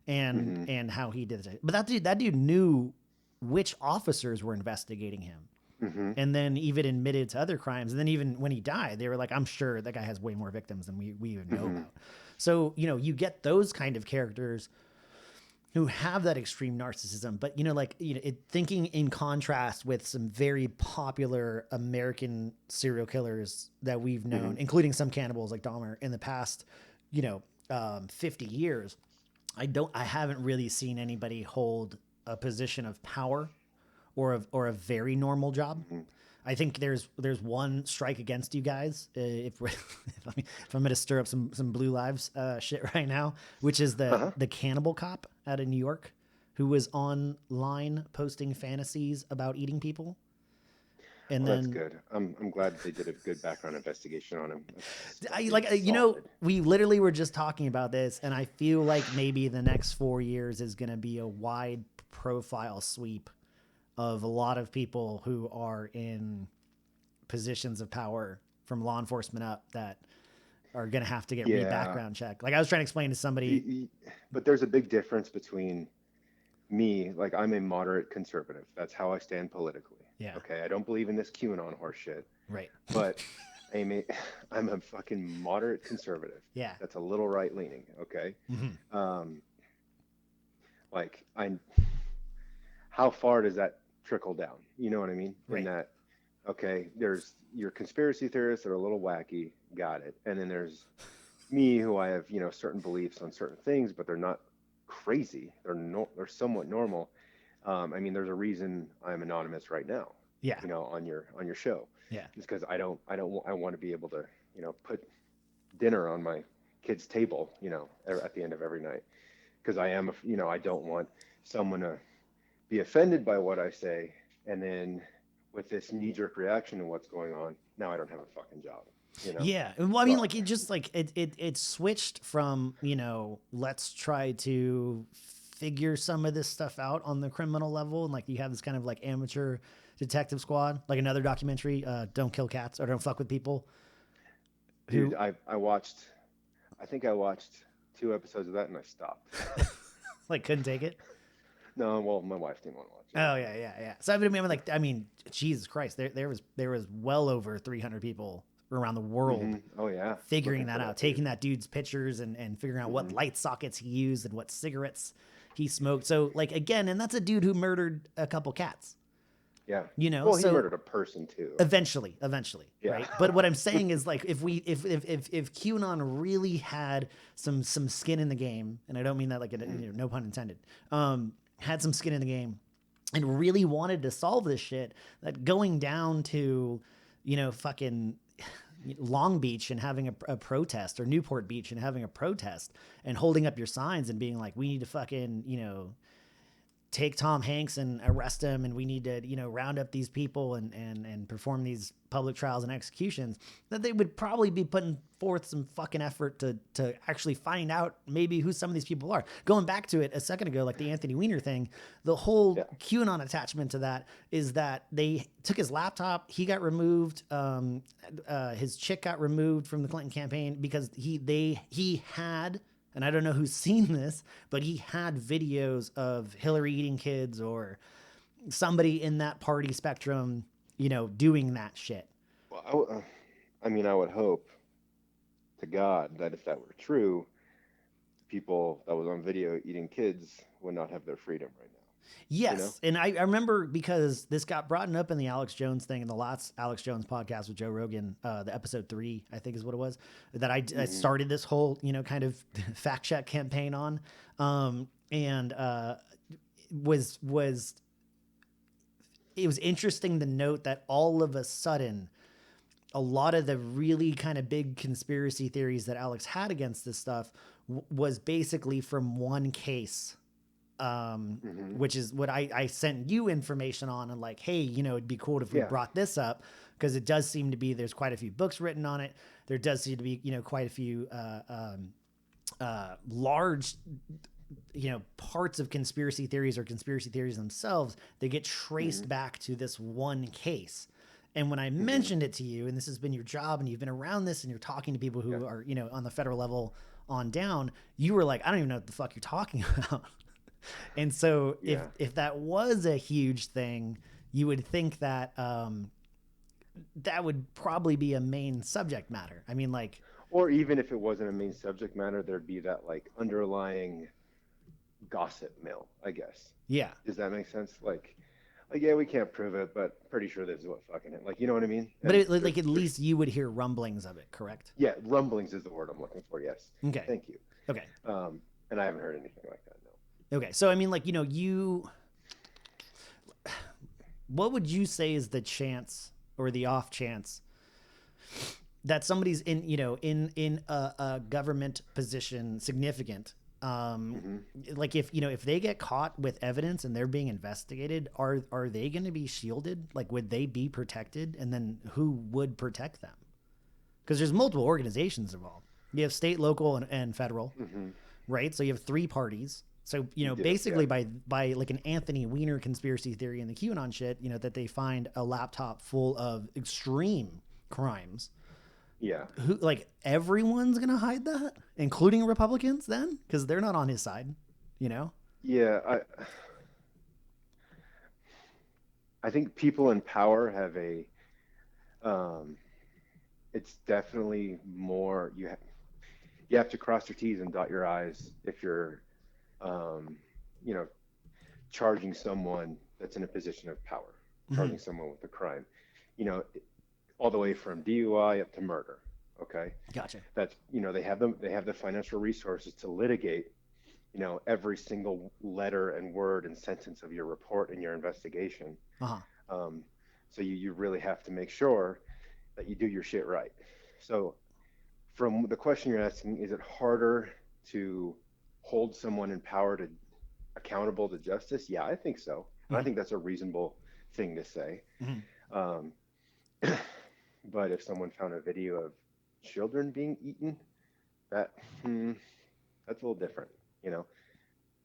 Hmm. and how he did it. But that dude knew which officers were investigating him. Hmm. And then even admitted to other crimes. And then even when he died, they were like, I'm sure that guy has way more victims than we even know Hmm. about. So, you get those kind of characters who have that extreme narcissism, but thinking in contrast with some very popular American serial killers that we've known, Hmm. including some cannibals like Dahmer in the past, 50 years, I haven't really seen anybody hold a position of power or a very normal job. Hmm. I think there's one strike against you guys if I'm going to stir up some blue lives shit right now, which is Uh-huh. the cannibal cop out of New York who was online posting fantasies about eating people, and Well, that's then good. I'm glad they did a good background investigation on him. That's I fucking like solid. we literally were just talking about this, and I feel like maybe the next 4 years is going to be a wide profile sweep of a lot of people who are in positions of power from law enforcement up that are going to have to get Yeah. background checked. Like I was trying to explain to Y- somebody. y- But there's a big difference between me, like I'm a moderate conservative. That's how I stand politically. Yeah. Okay. I don't believe in this QAnon horse shit, Right. but I'm a, I'm a fucking moderate conservative. Yeah. That's a little right leaning. Okay. Mm-hmm. Um, like how far does that trickle down? You know what I mean? In Right. that, okay, there's your conspiracy theorists that are a little wacky, got it. And then there's me who I have, certain beliefs on certain things, but they're not crazy. They're somewhat normal. I mean, there's a reason I'm anonymous right now, Yeah. on your show. Yeah. It's because I want to be able to, put dinner on my kid's table, at the end of every night. Because I don't want someone to be offended by what I say, and then with this knee-jerk reaction to what's going on, now I don't have a fucking job. Yeah. Well, I mean, So like, it just like it switched from, let's try to figure some of this stuff out on the criminal level. And like, you have this kind of like amateur detective squad, like another documentary, Don't Kill Cats or Don't Fuck with People. dude, I watched, I think I watched 2 episodes of that and I stopped. Like, couldn't take it. No, well, my wife didn't want to watch it. Oh yeah. So I mean, Jesus Christ, there was well over 300 people around the world Oh yeah, figuring looking that for out, dude. taking that dude's pictures and figuring out what light sockets he used and what cigarettes he smoked. So like, again, and that's a dude who murdered a couple cats. Yeah. Well, he So murdered a person too. eventually, Yeah. right? But what I'm saying is, like, if QAnon really had some skin in the game, and I don't mean that like no pun intended, had some skin in the game, and really wanted to solve this shit, that going down to, fucking Long Beach and having a protest, or Newport Beach and having a protest, and holding up your signs and being like, we need to fucking, take Tom Hanks and arrest him, and we need to, round up these people and perform these public trials and executions, that they would probably be putting forth some fucking effort to actually find out maybe who some of these people are. Going back to it a second ago, like the Anthony Weiner thing, the whole QAnon attachment to that is that they took his laptop, he got removed, his chick got removed from the Clinton campaign because he had, and I don't know who's seen this, but he had videos of Hillary eating kids or somebody in that party spectrum, doing that shit. Well, I mean, I would hope to God that if that were true, people that was on video eating kids would not have their freedom right now. Yes. And I remember, because this got brought up in the Alex Jones thing, in the last Alex Jones podcast with Joe Rogan, the episode 3, I think is what it was, that I started this whole, kind of fact check campaign on. It was interesting to note that all of a sudden, a lot of the really kind of big conspiracy theories that Alex had against this stuff was basically from one case, which is what I sent you information on, and like, hey, it'd be cool if we brought this up, because it does seem to be, there's quite a few books written on it. There does seem to be, quite a few large, parts of conspiracy theories, or conspiracy theories themselves, they get traced back to this one case. And when I mentioned it to you, and this has been your job, and you've been around this, and you're talking to people who are, on the federal level on down, you were like, I don't even know what the fuck you're talking about. And so if that was a huge thing, you would think that that would probably be a main subject matter. I mean, like, or even if it wasn't a main subject matter, there'd be that like underlying gossip mill, I guess. Yeah. Does that make sense? Like yeah, we can't prove it, but pretty sure this is what fucking it. Like, you know what I mean? But like, at least you would hear rumblings of it, correct? Yeah, rumblings is the word I'm looking for. Yes. Okay. Thank you. Okay. And I haven't heard anything like that. No. Okay. So I mean, like, what would you say is the chance, or the off chance, that somebody's in, in a government position, significant, like, if they get caught with evidence and they're being investigated, are they going to be shielded? Like, would they be protected? And then who would protect them? Because there's multiple organizations involved. You have state, local, and federal, right? So you have 3 parties. So, basically by like an Anthony Weiner conspiracy theory and the QAnon shit, that they find a laptop full of extreme crimes. Yeah. Who, like, everyone's going to hide that, including Republicans then? Because they're not on his side, Yeah. I think people in power have it's definitely more, you have to cross your T's and dot your I's if you're, charging someone that's in a position of power, charging someone with a crime, all the way from DUI up to murder. Okay. Gotcha. That's, they have the financial resources to litigate, every single letter and word and sentence of your report and your investigation. So you really have to make sure that you do your shit right. So from the question you're asking, is it harder to hold someone in power to accountable to justice? Yeah, I think so. And I think that's a reasonable thing to say. But if someone found a video of children being eaten, that that's a little different, you know,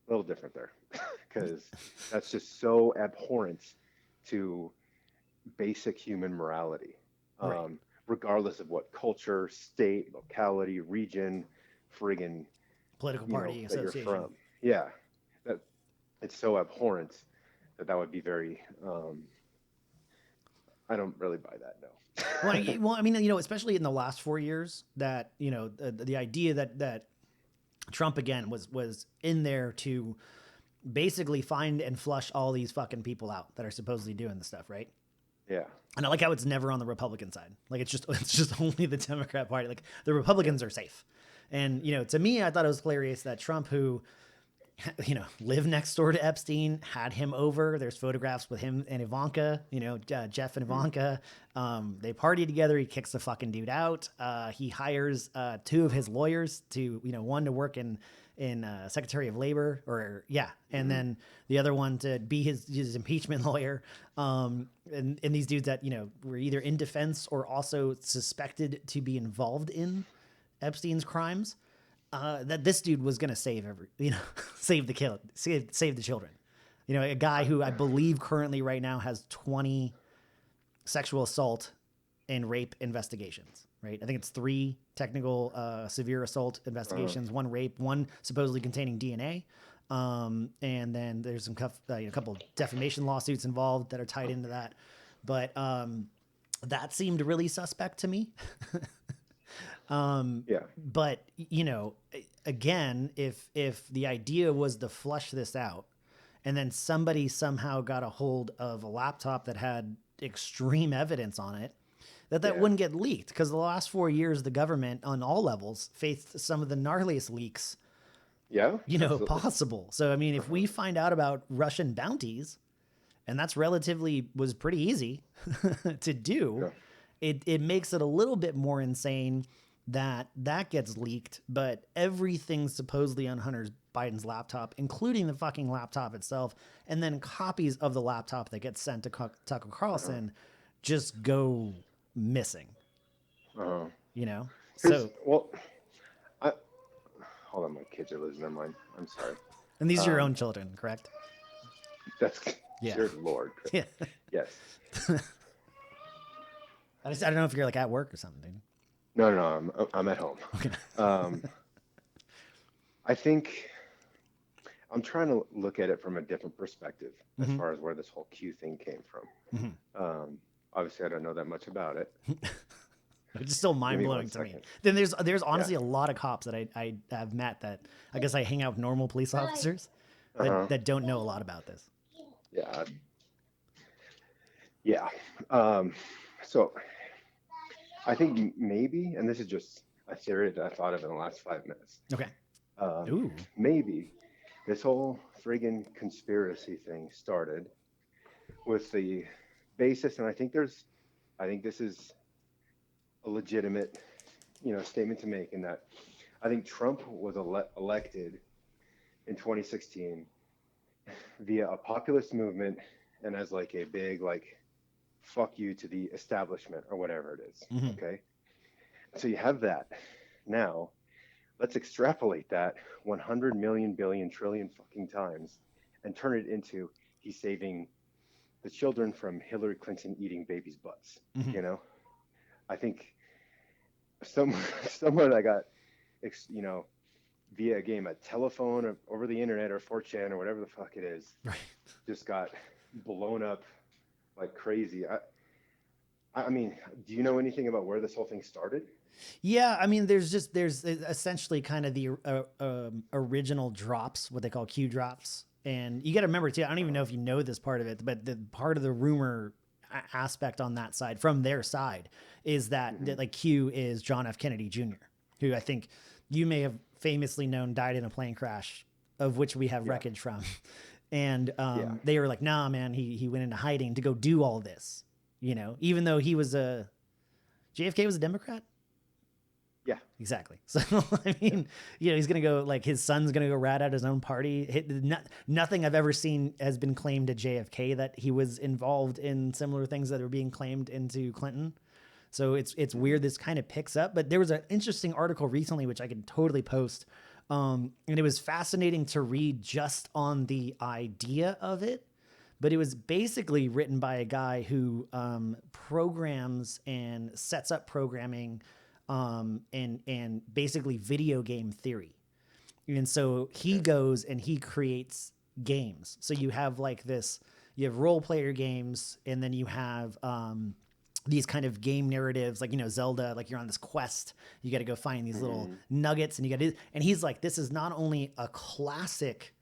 a little different there, because that's just so abhorrent to basic human morality, Right. regardless of what culture, state, locality, region, friggin', Political party that you're association. from. Yeah, that it's so abhorrent that that would be very. I don't really buy that. Well, No. I mean, especially in the last 4 years, that the idea that Trump again was in there to basically find and flush all these fucking people out that are supposedly doing the stuff, right? Yeah. And I like how it's never on the Republican side. Like it's just only the Democrat Party. Like the Yeah. Republicans are safe. And to me, I thought it was hilarious that Trump, who lived next door to Epstein, had him over. There's photographs with him and Ivanka, Jeff and Mm-hmm. Ivanka. They party together. He kicks the fucking dude out. He hires two of his lawyers to, one to work in Secretary of Labor, and Mm-hmm. then the other one to be his impeachment lawyer. And these dudes that were either in defense or also suspected to be involved in Epstein's crimes. That this dude was gonna save save the children. A guy who I believe currently right now has 20 sexual assault and rape investigations. Right, I think it's 3 technical severe assault Uh, investigations, 1 rape, 1 supposedly containing DNA, and then there's a couple of defamation lawsuits involved that are tied into that. But that seemed really suspect to me. yeah. But again, if the idea was to flush this out, and then somebody somehow got a hold of a laptop that had extreme evidence on it, that Yeah. wouldn't get leaked, because the last 4 years the government on all levels faced some of the gnarliest leaks Yeah. Absolutely. possible. So I mean, if Uh-huh. we find out about Russian bounties, and that's was pretty easy to do, Yeah. it makes it a little bit more insane that gets leaked, but everything supposedly on Hunter Biden's laptop, including the fucking laptop itself, and then copies of the laptop that gets sent to Tucker Uh-huh. Carlson, just go missing. Uh-huh. Here's So, well, I hold on. My kids are losing their mind. I'm sorry. and these are your Um, own children, correct? that's Yeah, dear Lord. yeah. Yes. I don't know if you're like at work or something, dude. No, no, no. I'm at home. Okay. Um, I think I'm trying to look at it from a different perspective as Mm-hmm. far as where this whole Q thing came from. Mm-hmm. Obviously, I don't know that much about it. It's still Give mind me one blowing to me. second. Then there's Yeah. honestly a lot of cops that I have met that I guess I hang out with normal police officers Uh-huh. that don't know a lot about this. Yeah. Yeah. Um, so I think maybe, and this is just a theory that I thought of in the last 5 minutes. Okay. Um, Ooh. Maybe this whole friggin' conspiracy thing started with the basis, and I think this is a legitimate, statement to make, in that I think Trump was elected in 2016 via a populist movement and as like a big like fuck you to the establishment or whatever it is. Mm-hmm. Okay, so you have that. Now let's extrapolate that 100 million billion trillion fucking times and turn it into he's saving the children from Hillary Clinton eating babies' butts. Mm-hmm. You know, I think some someone that got you know via a game, a telephone or over the internet or 4chan or whatever the fuck it is, Right. just got blown up like crazy. I mean, do you know anything about where this whole thing started? Yeah, I mean, there's essentially kind of the original drops, what they call Q drops, and you got to remember too. I don't even know if you know this part of it, but the part of the rumor aspect on that side, from their side, is that like Q is John F. Kennedy Jr., who I think you may have famously known died in a plane crash, of which we have Yeah, wreckage from, and yeah, they were like, nah, man, he went into hiding to go do all this, even though he was JFK was a Democrat. yeah, Exactly. So I yeah. mean, he's gonna go, like, his son's gonna go rat out his own party. Nothing I've ever seen has been claimed to JFK that he was involved in similar things that are being claimed into Clinton. So it's weird this kind of picks up. But there was an interesting article recently, which I could totally post. And it was fascinating to read just on the idea of it. But it was basically written by a guy who programs and sets up programming and basically video game theory. And so he goes and he creates games. So you have like this, you have role player games, and then you have these kind of game narratives, like, you know, Zelda, like you're on this quest, you got to go find these little nuggets, and you got to, and he's like, this is not only a classic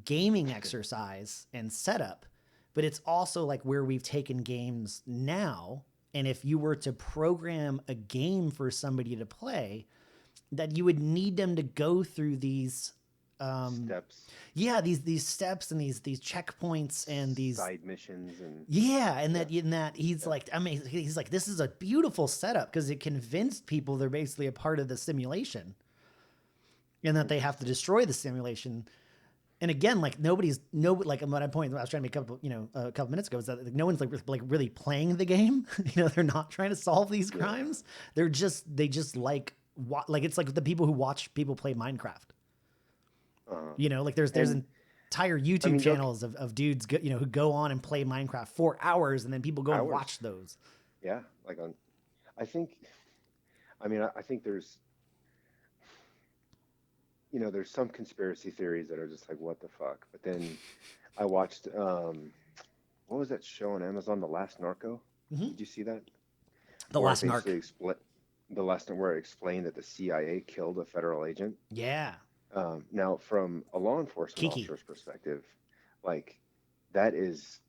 gaming exercise and setup, but it's also like where we've taken games now. And if you were to program a game for somebody to play, that you would need them to go through these steps. Yeah, these steps and these checkpoints and these side missions and that he's like, I mean, he's like, this is a beautiful setup because it convinced people they're basically a part of the simulation and that they have to destroy the simulation. And again, like like what I point I was trying to make a couple minutes ago is that like, no one's like really playing the game. You know, they're not trying to solve these crimes. They just like it's like the people who watch people play Minecraft. You know, like there's entire YouTube channels of dudes who go on and play Minecraft for hours, and then people go and watch those. Yeah, like I think there's there's some conspiracy theories that are just like, what the fuck? But then I watched what was that show on Amazon, The Last Narco? Mm-hmm. Did you see that? The Last Narco. The last one where it explained that the CIA killed a federal agent. Yeah. Now, from a law enforcement officer's perspective, like that is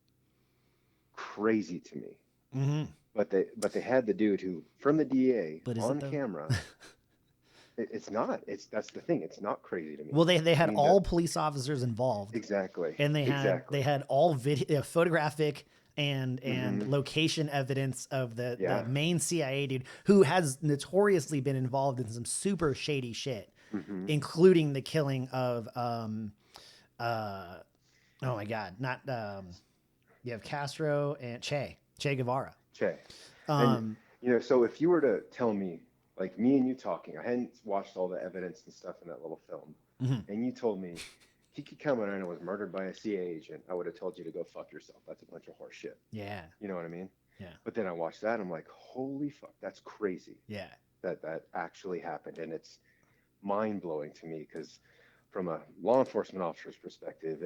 crazy to me. Mm-hmm. But they had the dude who from the DA on camera. It's not. That's the thing. It's not crazy to me. Well, they had all police officers involved. Exactly. And they had all video, photographic and location evidence of the main CIA dude who has notoriously been involved in some super shady shit, including the killing of oh my God, not you have Castro and Che Guevara. And, so if you were to tell me, like me and you talking, I hadn't watched all the evidence and stuff in that little film, and you told me Kiki Kamarano was murdered by a CIA agent, I would have told you to go fuck yourself. That's a bunch of horse shit. Yeah. You know what I mean? Yeah. But then I watched that, I'm like, holy fuck, that's crazy. Yeah. That actually happened, and it's mind blowing to me because from a law enforcement officer's perspective,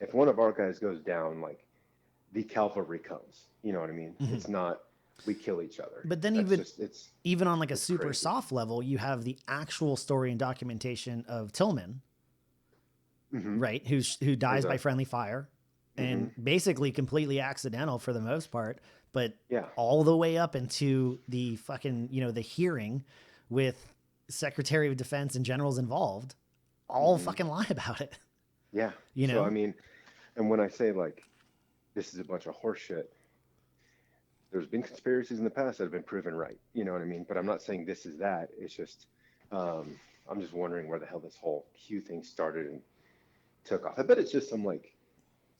if one of our guys goes down, like the cavalry comes. You know what I mean? It's not. We kill each other. But then even on like a super crazy soft level, you have the actual story and documentation of Tillman, right? Who dies by friendly fire and basically completely accidental for the most part, but all the way up into the fucking, the hearing with Secretary of Defense and generals involved, all fucking lie about it. Yeah. So, I mean, and when I say like, this is a bunch of horse shit, there's been conspiracies in the past that have been proven right. You know what I mean? But I'm not saying this is that. It's just, I'm just wondering where the hell this whole Q thing started and took off. I bet it's just some like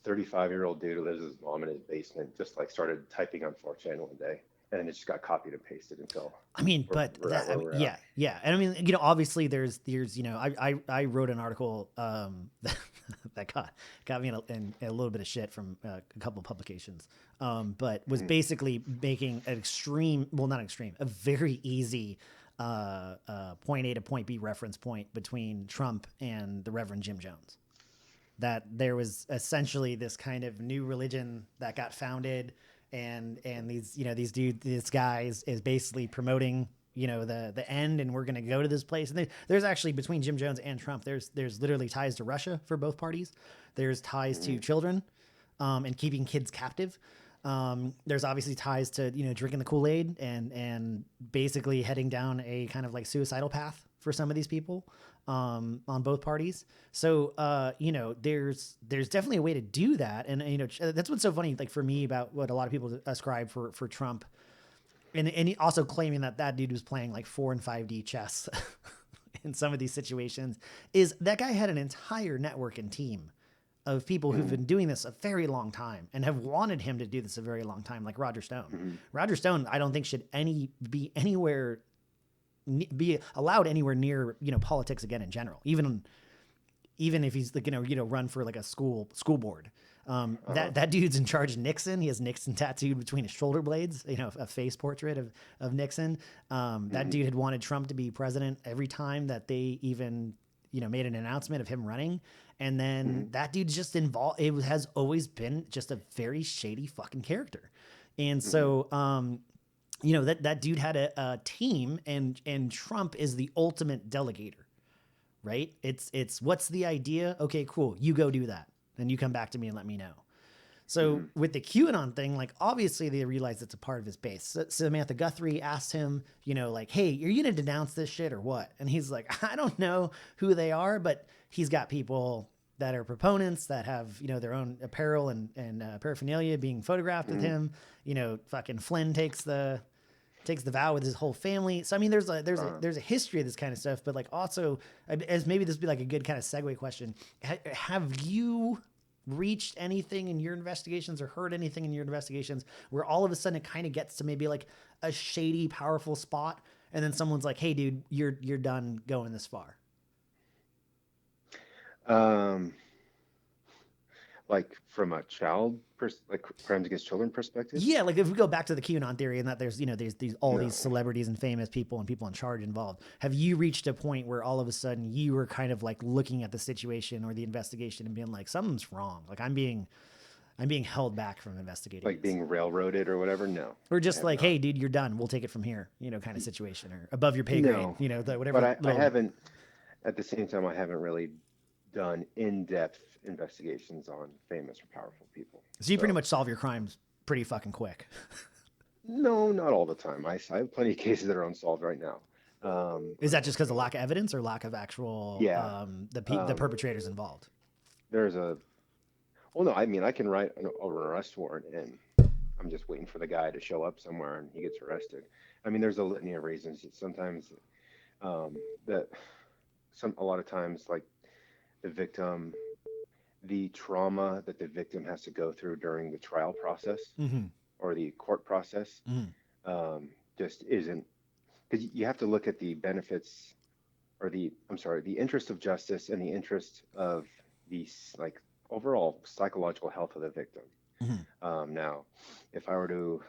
35-year-old dude who lives with his mom in his basement, just like started typing on 4chan one day, and then it just got copied and pasted until. I mean, yeah. And I mean, obviously there's, I wrote an article that got me in a little bit of shit from a couple of publications, but was basically making a very easy point A to point B reference point between Trump and the Reverend Jim Jones. That there was essentially this kind of new religion that got founded, and this guy is basically promoting the end, and we're going to go to this place. And there's actually, between Jim Jones and Trump, there's literally ties to Russia for both parties. There's ties to children and keeping kids captive. There's obviously ties to drinking the Kool-Aid and basically heading down a kind of like suicidal path for some of these people on both parties. So there's definitely a way to do that, and that's what's so funny, like for me, about what a lot of people ascribe for Trump, and he also claiming that dude was playing like 4 and 5D chess in some of these situations, is that guy had an entire network and team of people who've been doing this a very long time and have wanted him to do this a very long time, like Roger Stone. Roger Stone, I don't think should be allowed anywhere near, politics again in general, even if he's like, run for like a school board. That dude's in charge of Nixon. He has Nixon tattooed between his shoulder blades, a face portrait of Nixon. That dude had wanted Trump to be president every time that they even, made an announcement of him running. And then that dude's just involved. It has always been just a very shady fucking character. And so, that dude had a team, and Trump is the ultimate delegator, right? It's what's the idea? Okay, cool. You go do that. Then you come back to me and let me know. So with the QAnon thing, like obviously they realize it's a part of his base. So Samantha Guthrie asked him, like, hey, are you going to denounce this shit or what? And he's like, I don't know who they are, but he's got people that are proponents that have, their own apparel and paraphernalia being photographed with him. Fucking Flynn takes the vow with his whole family. So, I mean, there's a history of this kind of stuff, but like also, as maybe this would be like a good kind of segue question. Have you reached anything in your investigations or heard anything in your investigations where all of a sudden it kind of gets to maybe like a shady, powerful spot, and then someone's like, hey dude, you're done going this far? Like from a like crimes against children perspective? Yeah, like if we go back to the QAnon theory and that there's these celebrities and famous people and people in charge involved, have you reached a point where all of a sudden you were kind of like looking at the situation or the investigation and being like, something's wrong, like I'm being held back from investigating, like being railroaded or whatever? No. Or just like, hey dude, you're done, we'll take it from here, kind of situation, or above your pay grade, whatever. But I haven't, at the same time, I haven't really done in-depth investigations on famous or powerful people. So you pretty much solve your crimes pretty fucking quick. No, not all the time. I have plenty of cases that are unsolved right now. Is that just because of lack of evidence or lack of actual, the perpetrators involved? Well, no, I mean, I can write an arrest warrant and I'm just waiting for the guy to show up somewhere and he gets arrested. I mean, there's a litany of reasons. Sometimes a lot of times, like the trauma that the victim has to go through during the trial process or the court process just isn't, because you have to look at the benefits or the interest of justice and the interest of the like overall psychological health of the victim. Now, if I were to,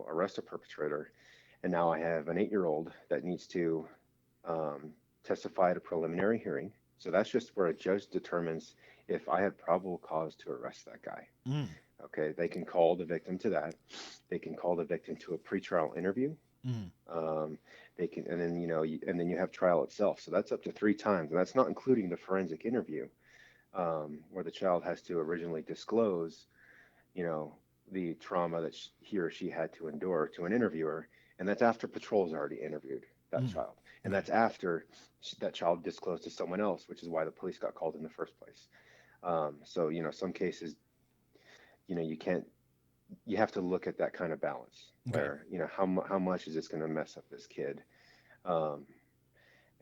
arrest a perpetrator and now I have an 8-year-old that needs to testify at a preliminary hearing. So that's just where a judge determines if I have probable cause to arrest that guy. Okay, they can call the victim to that. They can call the victim to a pretrial interview. They can, and then you have trial itself. So that's up to 3 times, and that's not including the forensic interview, where the child has to originally disclose, the trauma that he or she had to endure to an interviewer, and that's after patrol's already interviewed that child. And that's after that child disclosed to someone else, which is why the police got called in the first place. So, some cases, you have to look at that kind of balance where, how much is this going to mess up this kid? And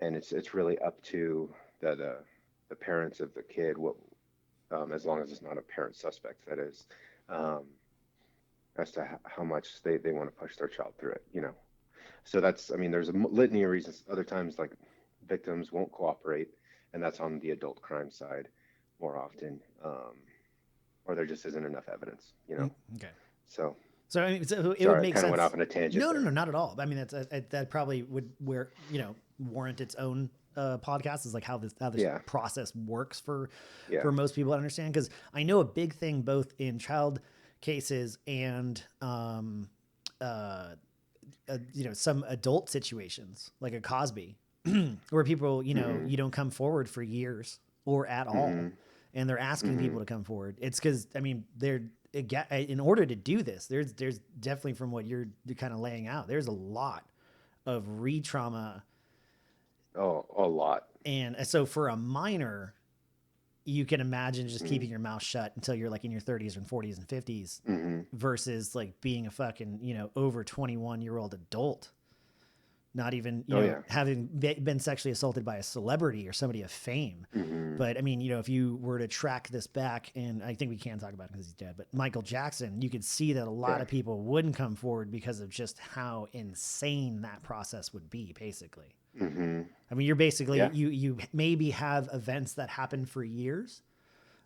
it's really up to the parents of the kid, as long as it's not a parent suspect, that is, as to how much they want to push their child through it, So there's a litany of reasons. Other times, like victims won't cooperate, and that's on the adult crime side more often, or there just isn't enough evidence, Okay. So it would make sense. I kind of went off on a tangent. No, not at all. I mean, that probably would warrant its own podcast, is like how this process works for most people to understand. Because I know a big thing both in child cases and some adult situations like a Cosby where people, you don't come forward for years or at all. And they're asking people to come forward. It's because, in order to do this, there's definitely, from what you're kind of laying out, there's a lot of re-trauma. Oh, a lot. And so for a minor, you can imagine just keeping your mouth shut until you're like in your 30s and 40s and 50s versus like being a fucking, over 21-year-old adult not even, Yeah. having been sexually assaulted by a celebrity or somebody of fame. Mm-hmm. But I mean, if you were to track this back, and I think we can talk about it because he's dead, but Michael Jackson, you could see that a lot of people wouldn't come forward because of just how insane that process would be, basically. Mm-hmm. I mean, you're basically, you maybe have events that happen for years,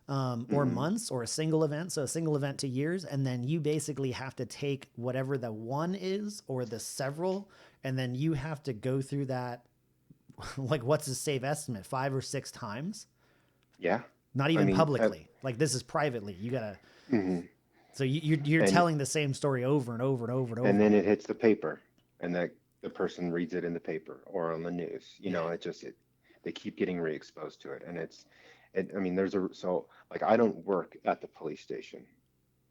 or months, or a single event. So a single event to years. And then you basically have to take whatever the one is or the several, and then you have to go through that. Like, what's a safe estimate? 5 or 6 times? Yeah. Not even publicly. Like, this is privately. You gotta, so you're telling the same story over and over and over and over. And then it hits the paper, and that the person reads it in the paper or on the news, they keep getting re-exposed to it. And I mean, so like, I don't work at the police station.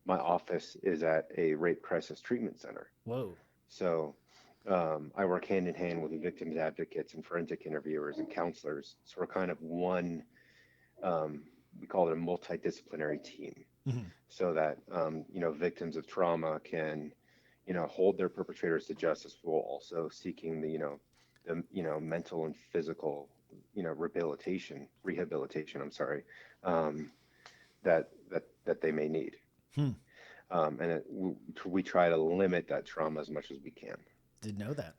My office is at a rape crisis treatment center. Whoa. So I work hand in hand with the victims advocates and forensic interviewers and counselors. So we're kind of one, we call it a multidisciplinary team, so that, victims of trauma can, hold their perpetrators to justice while also seeking the mental and physical, rehabilitation, I'm sorry, that they may need. And we try to limit that trauma as much as we can. Didn't know that.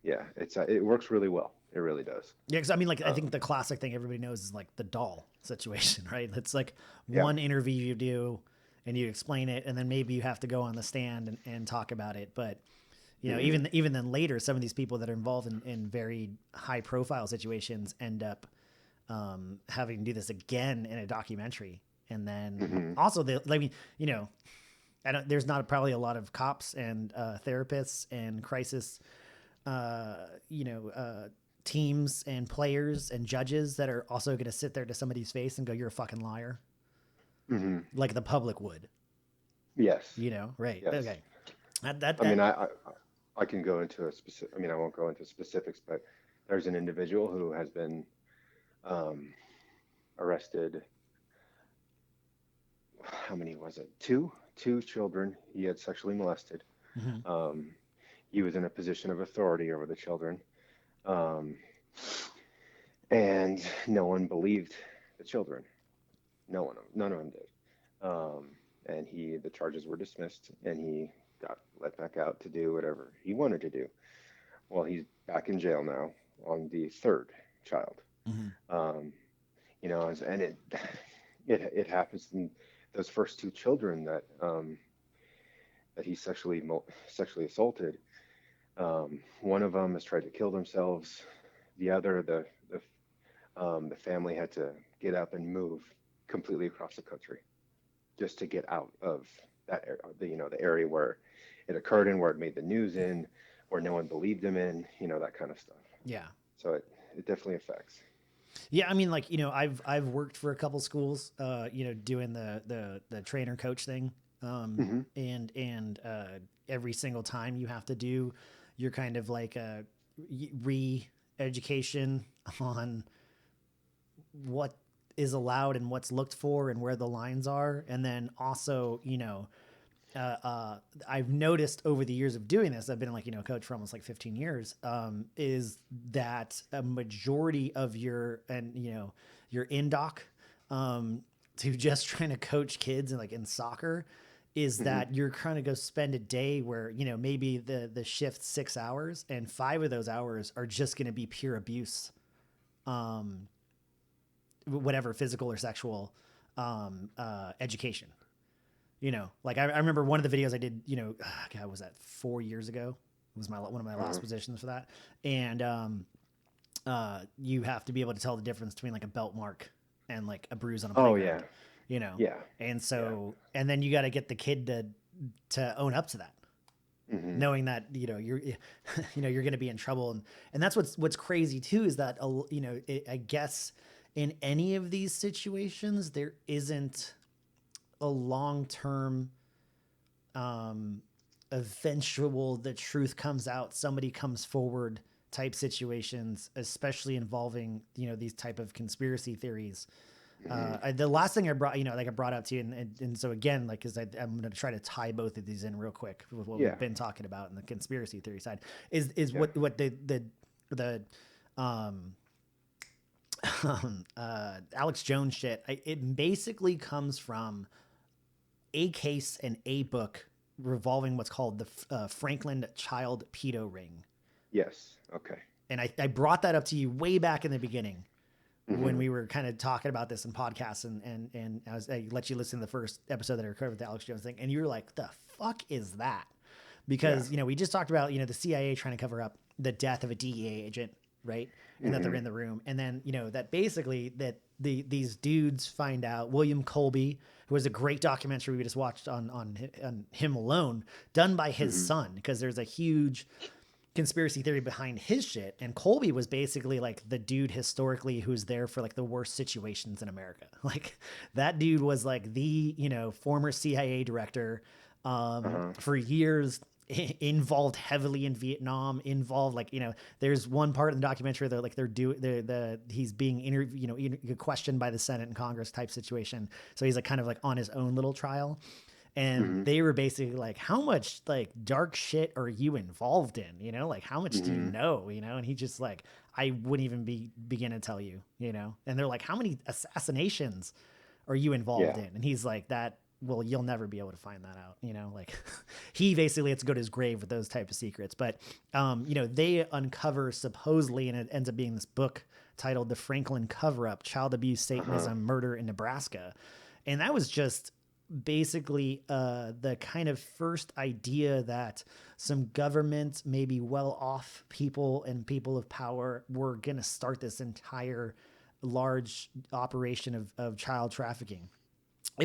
It works really well. It really does. Yeah, because I mean, like, I think the classic thing everybody knows is like the doll situation, right? It's like one interview you do and you explain it, and then maybe you have to go on the stand and talk about it. But even then later, some of these people that are involved in very high profile situations end up having to do this again in a documentary. And then also there's not probably a lot of cops and therapists and crisis, teams and players and judges that are also going to sit there to somebody's face and go, "You're a fucking liar," like the public would. Yes. Right? Yes. Okay. I mean, I can go into a specific. I mean, I won't go into specifics, but there's an individual who has been arrested. How many was it? Two children he had sexually molested. He was in a position of authority over the children, and no one believed the children. None of them did. And the charges were dismissed, and he got let back out to do whatever he wanted to do. Well, he's back in jail now on the third child. And it happens in those first 2 children that he sexually assaulted. One of them has tried to kill themselves. The other, the family had to get up and move completely across the country just to get out of that the area where it occurred in, where it made the news in, where no one believed him in, that kind of stuff. Yeah. So it definitely affects. Yeah, I mean, like, I've worked for a couple schools, doing the trainer coach thing, and every single time you have to do your kind of like a re-education on what is allowed and what's looked for and where the lines are, and then also, I've noticed over the years of doing this, I've been like, coach for almost like 15 years, is that a majority of your in-doc, to just trying to coach kids and like in soccer is that you're trying to go spend a day where, maybe the shift's 6 hours and 5 of those hours are just going to be pure abuse. Whatever, physical or sexual, education. Like I remember one of the videos I did, God, was that 4 years ago? It was one of my last positions for that. And you have to be able to tell the difference between like a belt mark and like a bruise on a playground. Yeah. And so, and then you got to get the kid to own up to that, knowing that, you're going to be in trouble. And that's what's crazy too, is that, I guess in any of these situations, there isn't a long-term, eventual, the truth comes out, somebody comes forward type situations, especially involving, these type of conspiracy theories. The last thing I brought, like I brought up to you, and so again, like, because I'm going to try to tie both of these in real quick with what we've been talking about in the conspiracy theory side, is what the Alex Jones shit. It basically comes from a case and a book revolving what's called the Franklin child pedo ring. Yes. Okay. And I brought that up to you way back in the beginning when we were kind of talking about this in podcasts, and I let you listen to the first episode that I recorded with the Alex Jones thing, and you were like, the fuck is that? Because, we just talked about, the CIA trying to cover up the death of a DEA agent, right? And that they're in the room. And then, that basically that these dudes find out, William Colby, who was a great documentary we just watched on him alone, done by his son, because there's a huge conspiracy theory behind his shit. And Colby was basically like the dude historically who's there for like the worst situations in America. Like that dude was like the, former CIA director for years, involved heavily in Vietnam, involved like, there's one part in the documentary that like he's being interviewed, questioned by the Senate and Congress type situation. So he's like kind of like on his own little trial. And they were basically like, how much like dark shit are you involved in? Like how much do you know? And he just like, I wouldn't even begin to tell you, and they're like, how many assassinations are you involved in? And he's like, well, you'll never be able to find that out. Like he basically has to go to his grave with those type of secrets. But, they uncover supposedly, and it ends up being this book titled The Franklin Cover-Up, Child Abuse, Satanism, Murder in Nebraska. And that was just basically the kind of first idea that some government, maybe well-off people and people of power were going to start this entire large operation of child trafficking.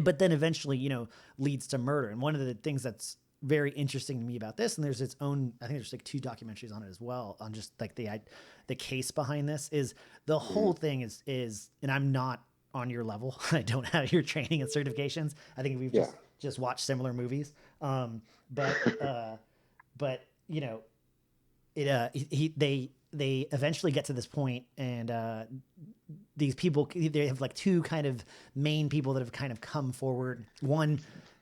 But then eventually, leads to murder. And one of the things that's very interesting to me about this, and there's its own, I think there's like 2 documentaries on it as well, on just like the case behind this, is the whole thing is, and I'm not on your level. I don't have your training and certifications. I think we've just watched similar movies. But they eventually get to this point, and these people, they have like 2 kind of main people that have kind of come forward. One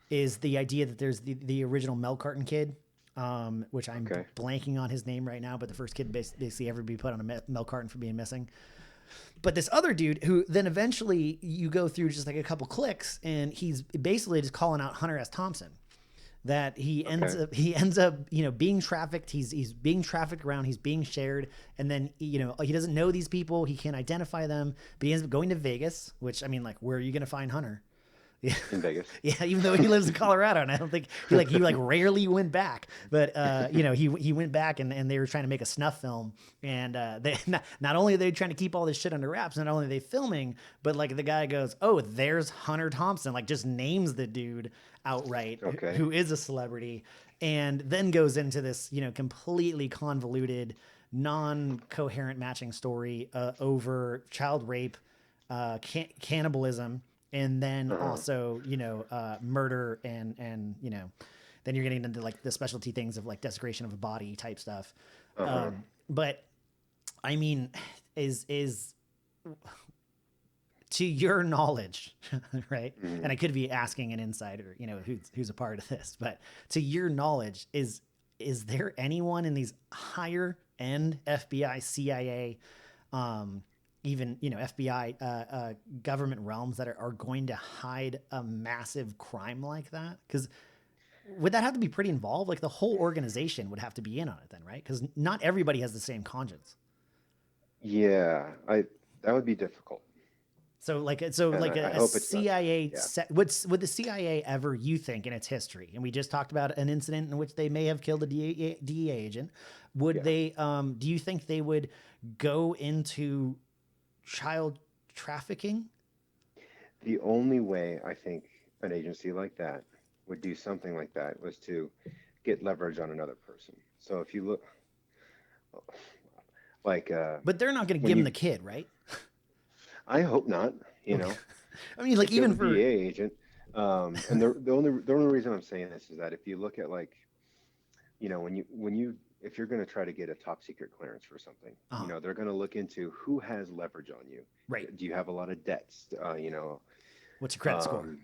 is the idea that there's the original milk carton kid, which I'm blanking on his name right now, but the first kid basically ever be put on a milk carton for being missing. But this other dude who then eventually you go through just like a couple clicks, and he's basically just calling out Hunter S. Thompson, that he ends up being trafficked. He's being trafficked around. He's being shared. And then, he doesn't know these people. He can't identify them, but he ends up going to Vegas, which, I mean, like, where are you going to find Hunter? In Vegas. Yeah, even though he lives in Colorado, and I don't think he rarely went back. But he went back, and they were trying to make a snuff film, and they not only are they trying to keep all this shit under wraps, not only are they filming, but like the guy goes, "Oh, there's Hunter Thompson," like just names the dude outright, who is a celebrity, and then goes into this completely convoluted, non-coherent matching story over child rape, cannibalism. And then also, murder and then you're getting into like the specialty things of like desecration of a body type stuff. But I mean, is to your knowledge, right? And I could be asking an insider, who's a part of this, but to your knowledge, is there anyone in these higher end FBI, CIA, even FBI government realms that are going to hide a massive crime like that? Because would that have to be pretty involved? Like the whole organization would have to be in on it then, right? Because not everybody has the same conscience. Yeah, that would be difficult. So a CIA, would the CIA ever, you think, in its history, and we just talked about an incident in which they may have killed a DEA agent, would they, do you think they would go into child trafficking? The only way I think an agency like that would do something like that was to get leverage on another person. So if you look, like, but they're not going to give him the kid, right? I hope not. I mean, like even for DEA agent, and the only reason I'm saying this is that if you look at like, when you if you're going to try to get a top secret clearance for something, they're going to look into who has leverage on you. Right. Do you have a lot of debts? What's your credit score?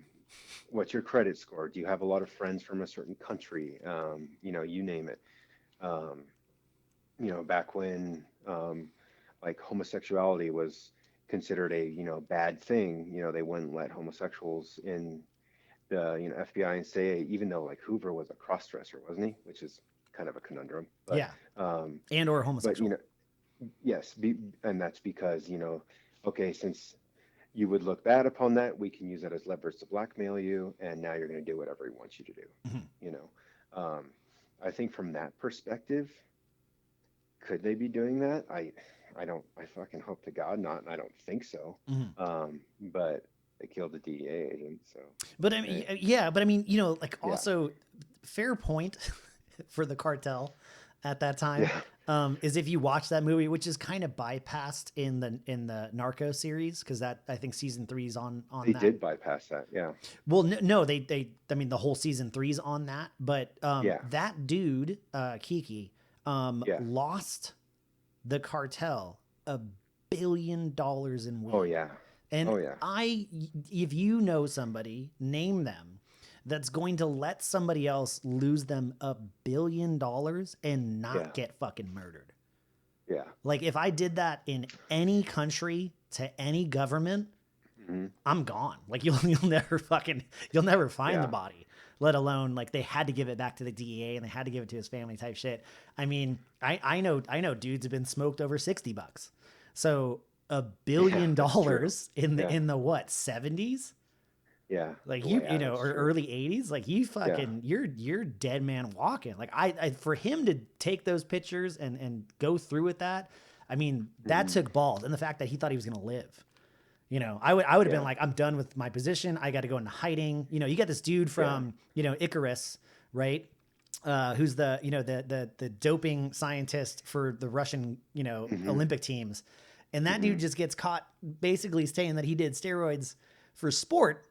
What's your credit score? Do you have a lot of friends from a certain country? You name it. Back when like homosexuality was considered a bad thing, they wouldn't let homosexuals in the FBI and CIA, even though like Hoover was a cross-dresser, wasn't he? Which is kind of a conundrum. But, yeah. And or homosexual. But yes, and that's because okay, since you would look bad upon that, we can use that as leverage to blackmail you, and now you're going to do whatever he wants you to do. Mm-hmm. I think from that perspective, could they be doing that? I fucking hope to God not, and I don't think so. Mm-hmm. But they killed the DEA agent, so. But I mean, like also fair point for the cartel at that time. Yeah. Is if you watch that movie, which is kind of bypassed in the Narco series, because that I think season 3 is on they that. Did bypass that, yeah. Well, no, they I mean the whole season 3 is on that, but that dude Kiki lost the cartel $1 billion in weed. Oh yeah. And if you know somebody, name them, that's going to let somebody else lose them $1 billion and not get fucking murdered. Yeah. Like if I did that in any country to any government, I'm gone. Like you'll never find the body, let alone like they had to give it back to the DEA and they had to give it to his family type shit. I mean, I know dudes have been smoked over $60. So $1 billion in the what, 70s? Yeah. Like or early 80s, like you fucking you're dead man walking. Like I for him to take those pictures and go through with that, I mean, that took balls, and the fact that he thought he was going to live. I would have been like, I'm done with my position. I got to go into hiding. You got this dude from, Icarus, right? Who's the doping scientist for the Russian, Olympic teams. And that dude just gets caught basically saying that he did steroids for sport,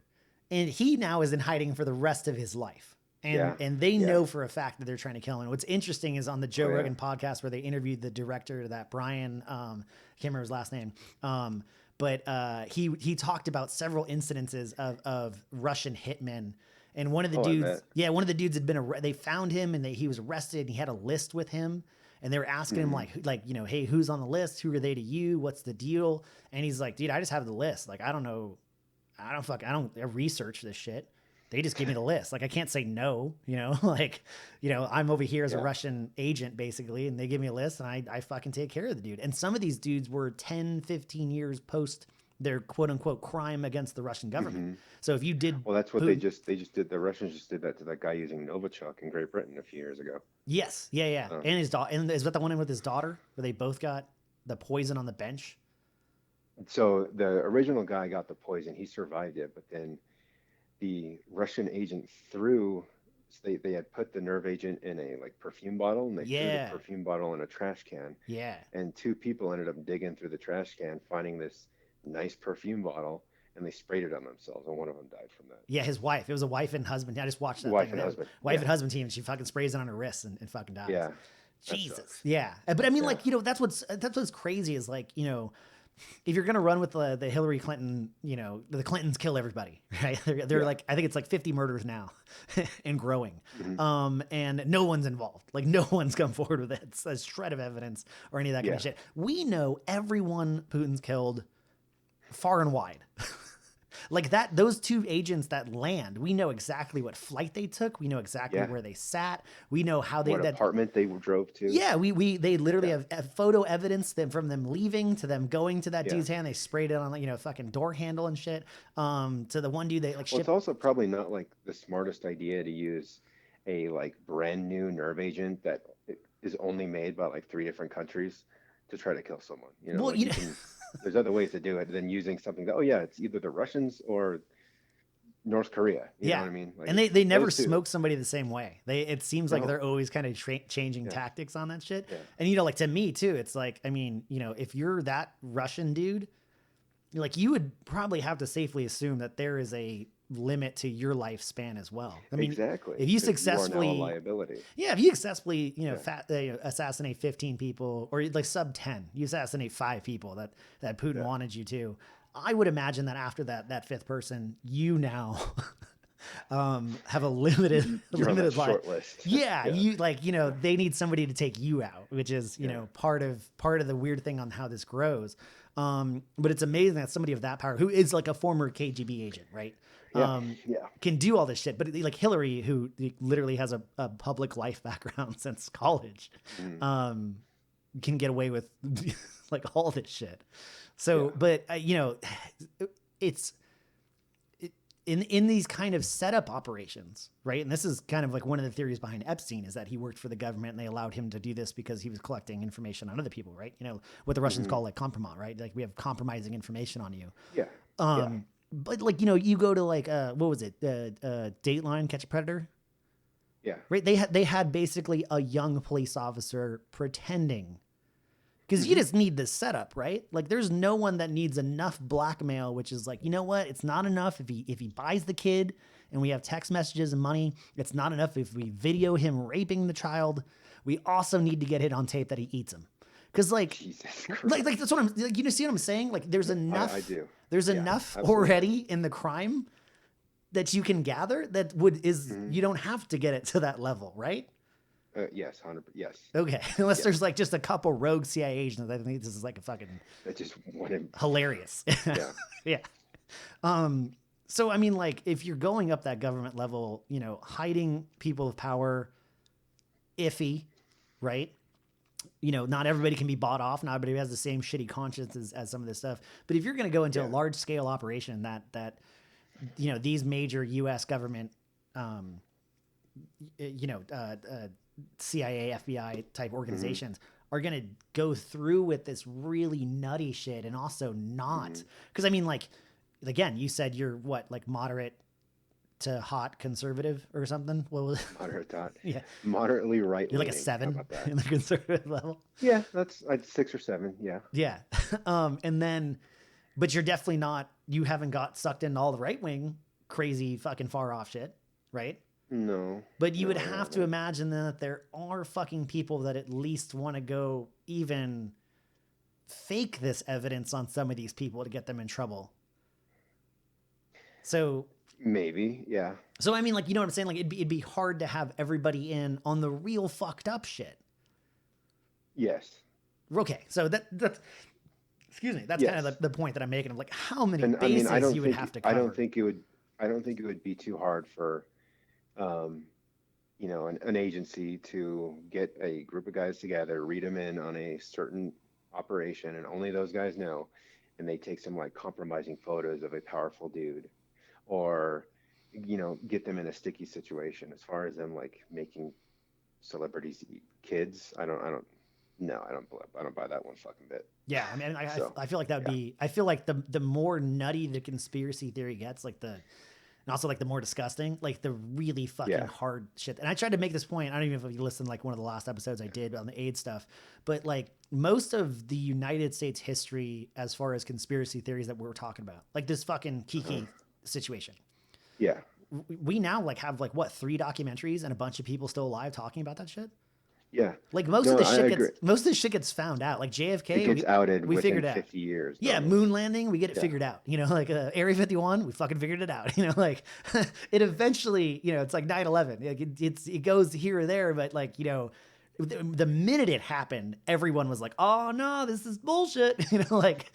and he now is in hiding for the rest of his life. And they know for a fact that they're trying to kill him. What's interesting is on the Joe Rogan podcast where they interviewed the director of that, Brian, I can't remember his last name. But he talked about several incidences of Russian hitmen. And one of the dudes had been, they found him and he was arrested, and he had a list with him. And they were asking him hey, who's on the list? Who are they to you? What's the deal? And he's like, dude, I just have the list. Like, I don't research this shit. They just give me the list. Like, I can't say no, I'm over here as a Russian agent basically. And they give me a list and I fucking take care of the dude. And some of these dudes were 10, 15 years post their quote unquote crime against the Russian government. Mm-hmm. So if you did, well, that's what they just did. The Russians just did that to that guy using Novichok in Great Britain a few years ago. Yes. Yeah. And his daughter, and is that the one with his daughter where they both got the poison on the bench? So the original guy got the poison. He survived it, but then the Russian agent they had put the nerve agent in a perfume bottle, and they threw the perfume bottle in a trash can. Yeah. And 2 people ended up digging through the trash can, finding this nice perfume bottle, and they sprayed it on themselves, and one of them died from that. Yeah, his wife. It was a wife and husband. I just watched that. Wife and husband. Wife and husband team. She fucking sprays it on her wrists and fucking dies. Yeah. Jesus. Yeah. But I mean, that's what's crazy is if you're gonna run with the Hillary Clinton, the Clintons kill everybody, right? They're I think it's 50 murders now, and growing. Mm-hmm. And no one's involved. No one's come forward with it. It's a shred of evidence or any of that kind of shit. We know everyone Putin's killed, far and wide. Those 2 agents that land, we know exactly what flight they took. We know exactly where they sat. We know how what apartment they drove to. Yeah, they literally have photo evidence from them leaving to them going to that dude's hand. They sprayed it on fucking door handle and shit. To the one dude they shipped. It's also probably not the smartest idea to use a brand new nerve agent that is only made by 3 different countries to try to kill someone. There's other ways to do it than using something that, it's either the Russians or North Korea. You know what I mean? And they never smoke somebody the same way. It seems like they're always kind of changing tactics on that shit. Yeah. And, to me too, it's if you're that Russian dude, you would probably have to safely assume that there is a limit to your lifespan as well. I mean, Exactly. if you 'Cause you are now a successfully, liability. yeah, if you successfully, you know, Yeah. assassinate 15 people, or like sub 10, you assassinate 5 people that Putin Yeah. wanted you to. I would imagine that after that fifth person, you now have a You're on that limited life. short list. Yeah, Yeah. you like, you know, Yeah. they need somebody to take you out, which is, you Yeah. know, part of the weird thing on how this grows. But it's amazing that somebody of that power, who is like a former KGB agent, right? Yeah. Yeah. Can do all this shit. But like Hillary, who literally has a public life background since college, can get away with like all this shit. So, Yeah. but you know, it's in these kind of setup operations, right? And this is kind of like one of the theories behind Epstein, is that he worked for the government and they allowed him to do this because he was collecting information on other people, right? You know, what the Russians call like compromat, right? Like we have compromising information on you. Yeah. But like, you know, you go to like, what was it? Dateline, Catch a Predator, Yeah. right? They had basically a young police officer pretending, because you just need this setup, right? Like there's no one that needs enough blackmail, which is like, you know what? It's not enough if he buys the kid and we have text messages and money. It's not enough if we video him raping the child. We also need to get it on tape that he eats him. Because like, Jesus Christ. like that's what I'm like, you know, see what I'm saying? Like there's enough, I do. there's Yeah, enough absolutely. already in the crime that you can gather that you don't have to get it to that level, right? Yes, 100%. Yes. Okay, unless there's like just a couple rogue CIA agents. I think this is like a fucking I just wanted. hilarious. Yeah. Yeah. So I mean, like, if you're going up that government level, you know, hiding people of power, iffy, right? You know, not everybody can be bought off. Not everybody has the same shitty conscience as some of this stuff. But if you're going to go into a large scale operation that, you know, these major U.S. government, you know, CIA, FBI type organizations are going to go through with this really nutty shit, and also not, because I mean, like, again, you said you're what, like moderate to hot conservative or something? What was it? Moderate thought. Yeah. Moderately right. You're like a 7 in the conservative level. Yeah, that's like 6 or 7. Yeah. Yeah. And then, but you're definitely not, you haven't got sucked into all the right wing crazy fucking far off shit, right? No. But you would have to imagine then that there are fucking people that at least want to go even fake this evidence on some of these people to get them in trouble. So Maybe, yeah. So I mean, like, you know what I'm saying? Like, it'd be hard to have everybody in on the real fucked up shit. Yes. Okay, so that's excuse me, that's kind of the point that I'm making of like how many bases you would have to cover. I don't think it would be too hard for, you know, an agency to get a group of guys together, read them in on a certain operation, and only those guys know, and they take some like compromising photos of a powerful dude, or, you know, get them in a sticky situation. As far as them like making celebrities eat kids, I don't buy that one fucking bit. Yeah, I mean, I feel like that would be. I feel like the more nutty the conspiracy theory gets, like and also like the more disgusting, like the really fucking hard shit. And I tried to make this point. I don't even know if you listened like one of the last episodes I did on the AIDS stuff, but like most of the United States history, as far as conspiracy theories that we're talking about, like this fucking Kiki situation. Yeah. We now like have like what, 3 documentaries and a bunch of people still alive talking about that shit. Yeah. Like most of the shit gets found out. Like JFK, it gets outed we within figured it out. 50 years. Yeah, moon landing, we get it figured out. You know, like Area 51, we fucking figured it out. You know, like it eventually, you know, it's like 9/11. Like it goes here or there, but like, you know, the minute it happened, everyone was like, "Oh no, this is bullshit." You know, like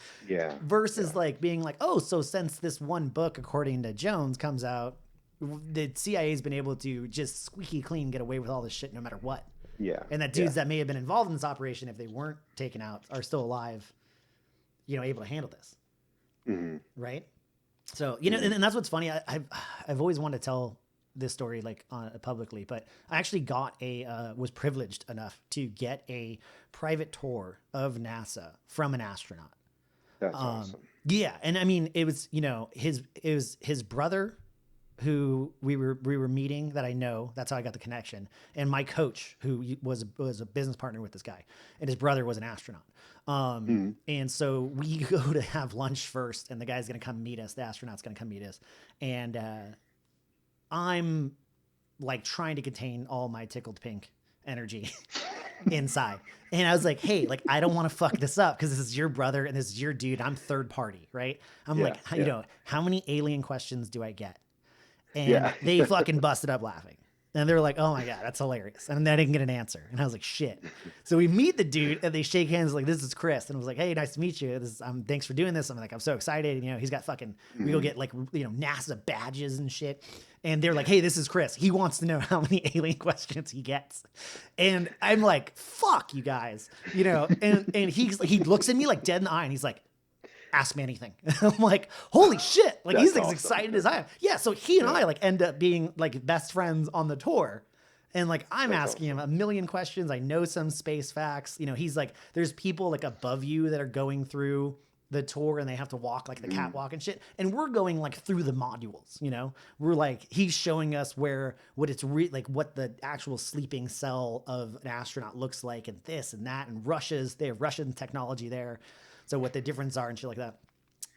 versus like being like, "Oh, so since this one book, according to Jones, comes out, the CIA's been able to just squeaky clean get away with all this shit no matter what." Yeah. And that dudes that may have been involved in this operation, if they weren't taken out, are still alive, you know, able to handle this. Mm-hmm. Right. So, you know, and that's what's funny. I've always wanted to tell this story like publicly, but I actually was privileged enough to get a private tour of NASA from an astronaut. That's awesome. Yeah. And I mean, it was, you know, his brother who we were meeting that I know. That's how I got the connection. And my coach, who was a business partner with this guy, and his brother was an astronaut. And so we go to have lunch first, and the guy's gonna come meet us. The astronaut's gonna come meet us, and I'm like trying to contain all my tickled pink energy inside. And I was like, hey, like, I don't want to fuck this up because this is your brother and this is your dude. I'm third party, right? I'm like, you know, how many alien questions do I get? And they fucking busted up laughing. And they were like, oh my God, that's hilarious. And I didn't get an answer. And I was like, shit. So we meet the dude and they shake hands like, this is Chris. And I was like, hey, nice to meet you. This is, thanks for doing this. I'm like, I'm so excited. And, you know, he's got fucking, we go get like, you know, NASA badges and shit. And they're like, hey, this is Chris. He wants to know how many alien questions he gets. And I'm like, fuck you guys, you know? And he looks at me like dead in the eye and he's like, ask me anything. I'm like, holy shit. Like, he's as excited as I am. Yeah. So he and I like end up being like best friends on the tour. And like, I'm asking him a million questions. I know some space facts. You know, he's like, there's people like above you that are going through the tour and they have to walk like the catwalk and shit. And we're going like through the modules, you know, we're like, he's showing us what what the actual sleeping cell of an astronaut looks like and this and that. And they have Russian technology there. So what the differences are and shit like that.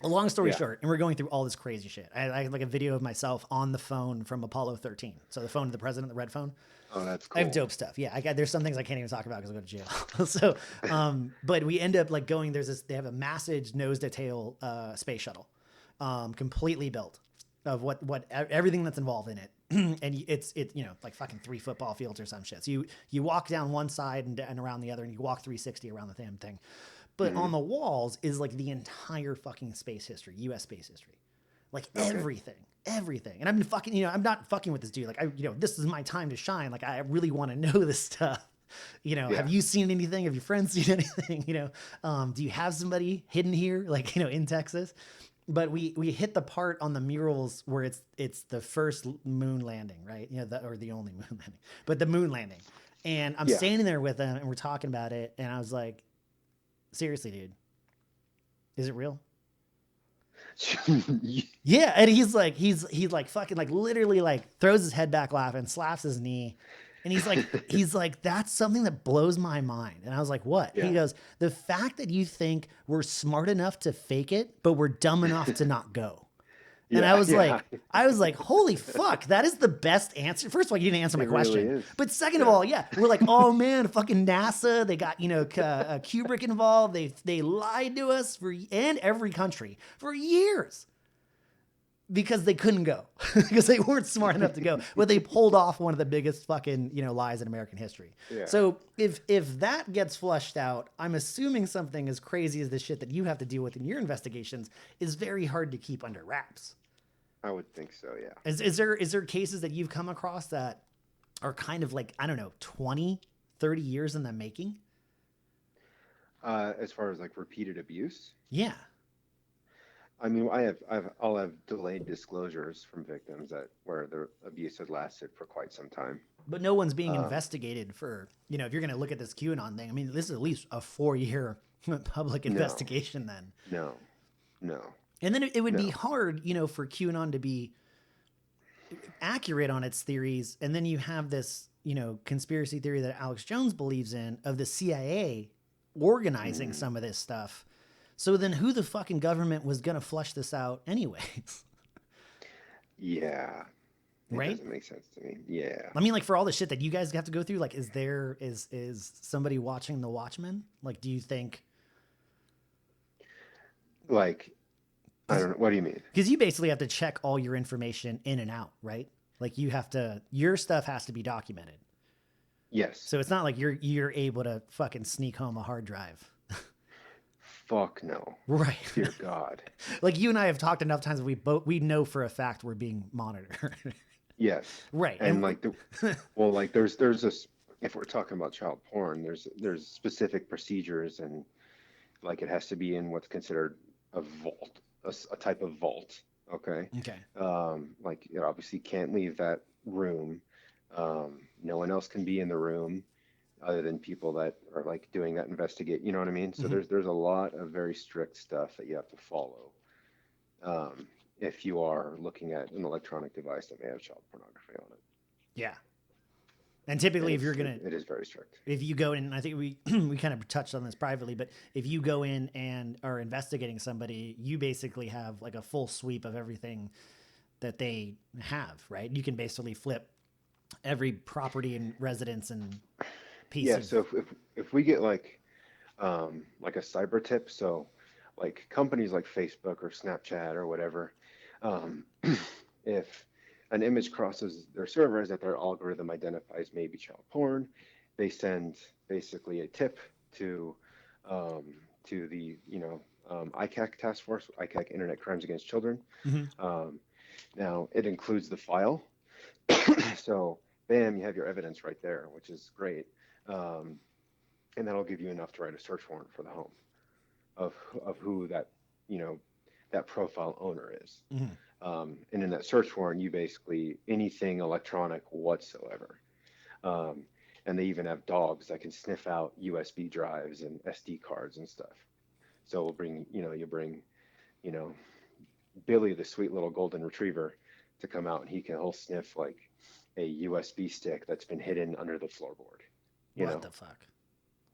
A long story short, and we're going through all this crazy shit. I have like a video of myself on the phone from Apollo 13. So the phone of the president, the red phone. Oh, that's cool. I have dope stuff. Yeah, there's some things I can't even talk about because I'll go to jail. So, but we end up like going. They have a massive nose to tail space shuttle, completely built of what everything that's involved in it. And it's you know, like fucking 3 football fields or some shit. So you walk down one side and around the other, and you walk 360 around the damn thing. But on the walls is like the entire fucking space history, U.S. space history, like everything. And I've been fucking, you know, I'm not fucking with this dude. Like, you know, this is my time to shine. Like, I really want to know this stuff. You know, have you seen anything? Have your friends seen anything? You know, do you have somebody hidden here, like, you know, in Texas? But we hit the part on the murals where it's the first moon landing, right? You know, or the only moon landing, but the moon landing. And I'm standing there with them and we're talking about it. And I was like, seriously, dude, is it real? Yeah. And he's like fucking like literally like throws his head back laughing, slaps his knee. And he's like, that's something that blows my mind. And I was like, what? He goes, the fact that you think we're smart enough to fake it, but we're dumb enough to not go. And I was like, holy fuck, that is the best answer. First of all, you didn't answer my question. Really, but second of all, we're like, oh man, fucking NASA, they got, you know, Kubrick involved. They lied to us and every country for years because they couldn't go because they weren't smart enough to go. But they pulled off one of the biggest fucking, you know, lies in American history. Yeah. So if that gets flushed out, I'm assuming something as crazy as the shit that you have to deal with in your investigations is very hard to keep under wraps. I would think so, yeah. Is there cases that you've come across that are kind of like, I don't know, 20, 30 years in the making? As far as like repeated abuse? Yeah. I mean, I'll have delayed disclosures from victims where the abuse had lasted for quite some time. But no one's being investigated for, you know, if you're going to look at this QAnon thing, I mean, this is at least a 4-year public investigation then. No. And then it would be hard, you know, for QAnon to be accurate on its theories. And then you have this, you know, conspiracy theory that Alex Jones believes in of the CIA organizing some of this stuff. So then who the fucking government was going to flush this out anyways? Yeah. Right? Doesn't make sense to me. Yeah. I mean, like for all the shit that you guys have to go through, like, is somebody watching The Watchmen? Like, do you think? Like, I don't know. What do you mean? Because you basically have to check all your information in and out, right? Like your stuff has to be documented. Yes. So it's not like you're able to fucking sneak home a hard drive. Fuck no. Right. Dear God. Like you and I have talked enough times that we know for a fact we're being monitored. Yes. Right. And like there's this, if we're talking about child porn, there's specific procedures and like it has to be in what's considered a vault, a type of vault. Okay. Like you obviously can't leave that room. No one else can be in the room other than people that are like doing that investigate. You know what I mean? So there's a lot of very strict stuff that you have to follow. if you are looking at an electronic device that may have child pornography on it. Yeah. And typically, if you're It is very strict. if you go in, I think we we kind of touched on this privately, but if you go in and are investigating somebody, you basically have like a full sweep of everything that they have, right? You can basically flip every property and residence and piece. Yeah. So if we get like a cyber tip, so like companies like Facebook or Snapchat or whatever, um, if an image crosses their servers that their algorithm identifies maybe child porn, they send basically a tip to um, the ICAC task force, ICAC Internet Crimes Against Children. Mm-hmm. Now it includes the file, so bam, you have your evidence right there, which is great, and that'll give you enough to write a search warrant for the home of who that that profile owner is. Mm-hmm. And in that search warrant, you basically anything electronic whatsoever. And they even have dogs that can sniff out USB drives and SD cards and stuff. So we'll bring, you bring, you know, Billy, the sweet little golden retriever, to come out and he'll sniff like a USB stick that's been hidden under the floorboard. What the fuck?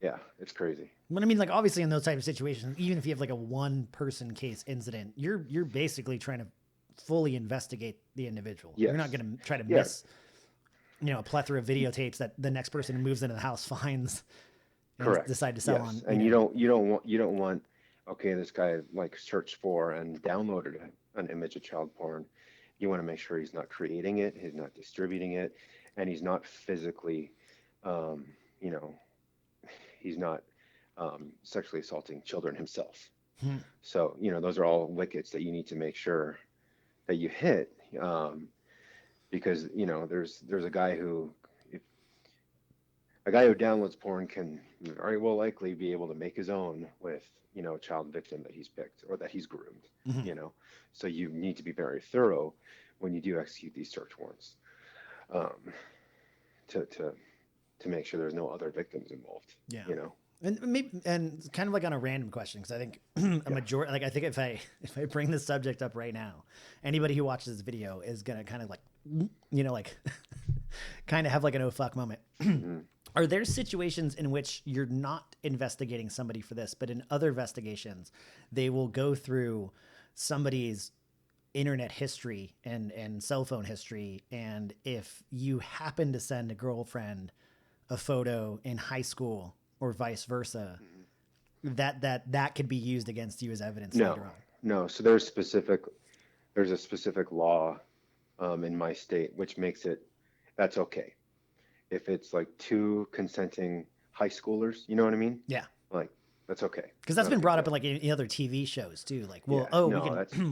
Yeah, it's crazy. But I mean, like obviously in those type of situations, even if you have like a one person case incident, you're basically trying to fully investigate the individual. Yes. You're not going to try to miss, a plethora of videotapes that the next person who moves into the house finds and Correct. decide to sell Yes. on. And you don't want, okay, this guy like searched for and downloaded an image of child porn. You want to make sure he's not creating it, he's not distributing it, and he's not physically, he's not sexually assaulting children himself. So, those are all wickets that you need to make sure that you hit, because, there's a guy who downloads porn can very well likely be able to make his own with, a child victim that he's picked or that he's groomed, so you need to be very thorough when you do execute these search warrants, to make sure there's no other victims involved. Yeah. And maybe, and kind of like on a random question, because I think a majority, like I think if I bring this subject up right now, anybody who watches this video is gonna kind of like, kind of have like an oh fuck moment. Are there situations in which you're not investigating somebody for this, but in other investigations, they will go through somebody's internet history and cell phone history, and if you happen to send a girlfriend a photo in high school or vice versa, that could be used against you as evidence later on? No. So there's a specific law in my state which makes that's okay if it's like two consenting high schoolers. You know what I mean? Yeah. Like that's okay. Because that's been brought up in like in other TV shows too. Like, well,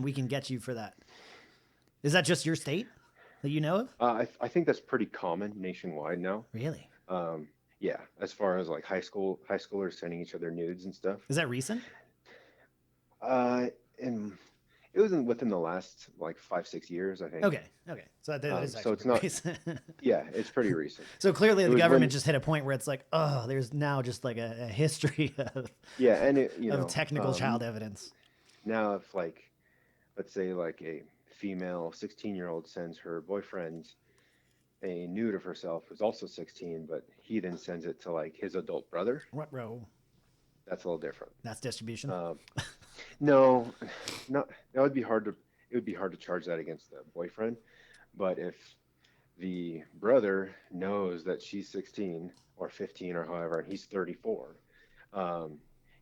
we can get you for that. Is that just your state that you know of? I think that's pretty common nationwide now. Really? Yeah, as far as like high schoolers sending each other nudes and stuff. Is that recent? And it was within the last like 5-6 years, I think. Okay. So that is actually so it's not recent. Yeah, it's pretty recent. So clearly the government just hit a point where it's like, oh, there's now just like a history of of technical child evidence. Now if like, let's say like a female 16-year-old sends her boyfriend a nude of herself who's also 16, but he then sends it to like his adult brother. What row? That's a little different. That's distribution. No, it would be hard to charge that against the boyfriend. But if the brother knows that she's 16 or 15 or however, and he's 34,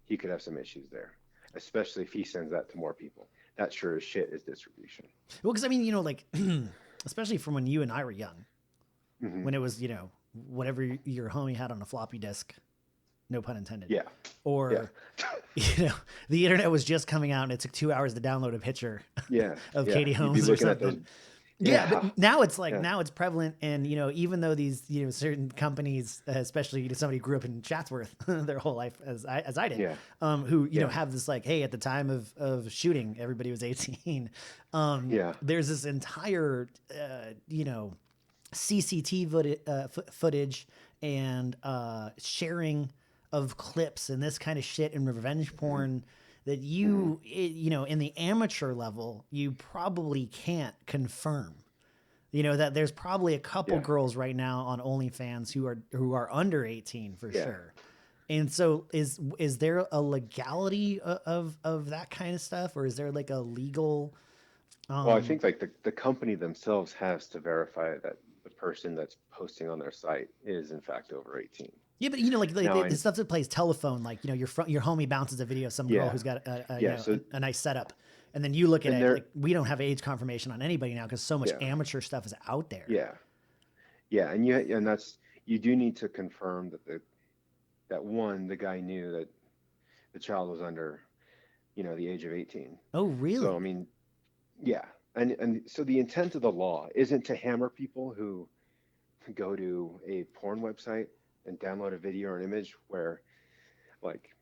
he could have some issues there, especially if he sends that to more people. That sure as shit is distribution. Well, because I mean, like, especially from when you and I were young, when it was, whatever your homie had on a floppy disk, no pun intended. Yeah. Or, the internet was just coming out and it took 2 hours to download a picture of Katie Holmes or something. But now it's like, now it's prevalent. And, even though these, certain companies, especially somebody who grew up in Chatsworth their whole life as I did, who, have this like, hey, at the time of shooting, everybody was 18. There's this entire, CCTV footage and sharing of clips and this kind of shit and revenge porn that you, you know, in the amateur level, you probably can't confirm. You know, that there's probably a couple girls right now on OnlyFans who are under 18 for sure. And so is there a legality of that kind of stuff, or is there like a legal? Well, I think like the company themselves has to verify that the person that's posting on their site is in fact over 18. Yeah, but you know, like the stuff that plays telephone, like, you know, your homie bounces a video of some girl who's got a nice setup, and then you look at it. Like, we don't have age confirmation on anybody now because so much amateur stuff is out there. Yeah, and you do need to confirm that the guy knew that the child was under, you know, the age of 18. Oh, really? So I mean, yeah, and so the intent of the law isn't to hammer people who go to a porn website and download a video or an image where, like,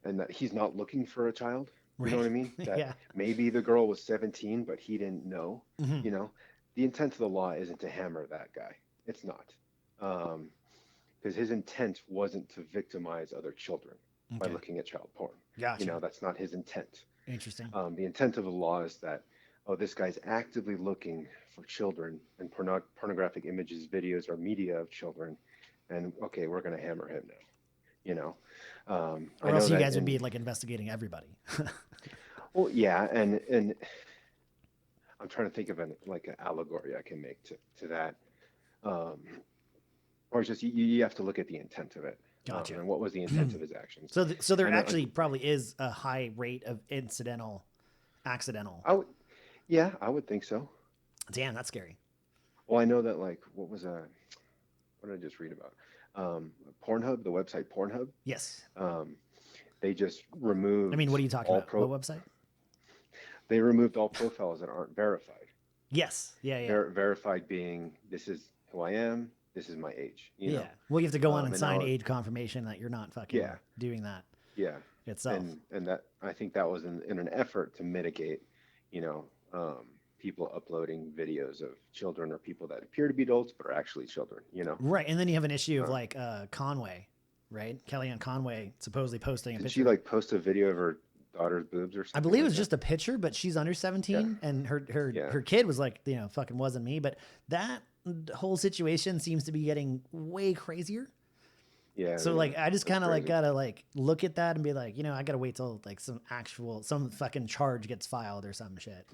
and that he's not looking for a child. You know what I mean? That maybe the girl was 17, but he didn't know. You know, the intent of the law isn't to hammer that guy. It's not. Because his intent wasn't to victimize other children by looking at child porn. Gotcha. You know, that's not his intent. Interesting. The intent of the law is that, oh, this guy's actively looking for children and pornographic images, videos, or media of children, and okay, we're going to hammer him now. You know, or else you guys would be like investigating everybody. Well, yeah, and I'm trying to think of an allegory I can make to that. Or just you have to look at the intent of it. Gotcha. And what was the intent of his actions? So there actually probably is a high rate of accidental. I would think so. Damn, that's scary. Well, I know that what did I just read about? Pornhub, the website Pornhub. Yes. They just removed. I mean, what are you talking about? What website? They removed all profiles that aren't verified. Yes. Yeah. Verified being, this is who I am. This is my age. You know? Well, you have to go on and sign age confirmation that you're not fucking doing that. Yeah. Itself. And that, I think that was in an effort to mitigate, you know, people uploading videos of children or people that appear to be adults but are actually children, you know? Right. And then you have an issue of Conway, right? Kellyanne Conway supposedly posting a picture. Did she post a video of her daughter's boobs or something? I believe it was just a picture, but she's under 17 and her kid was like, you know, fucking wasn't me. But that whole situation seems to be getting way crazier. Yeah. So I just kind of gotta look at that and be like, you know, I gotta wait till some fucking charge gets filed or some shit.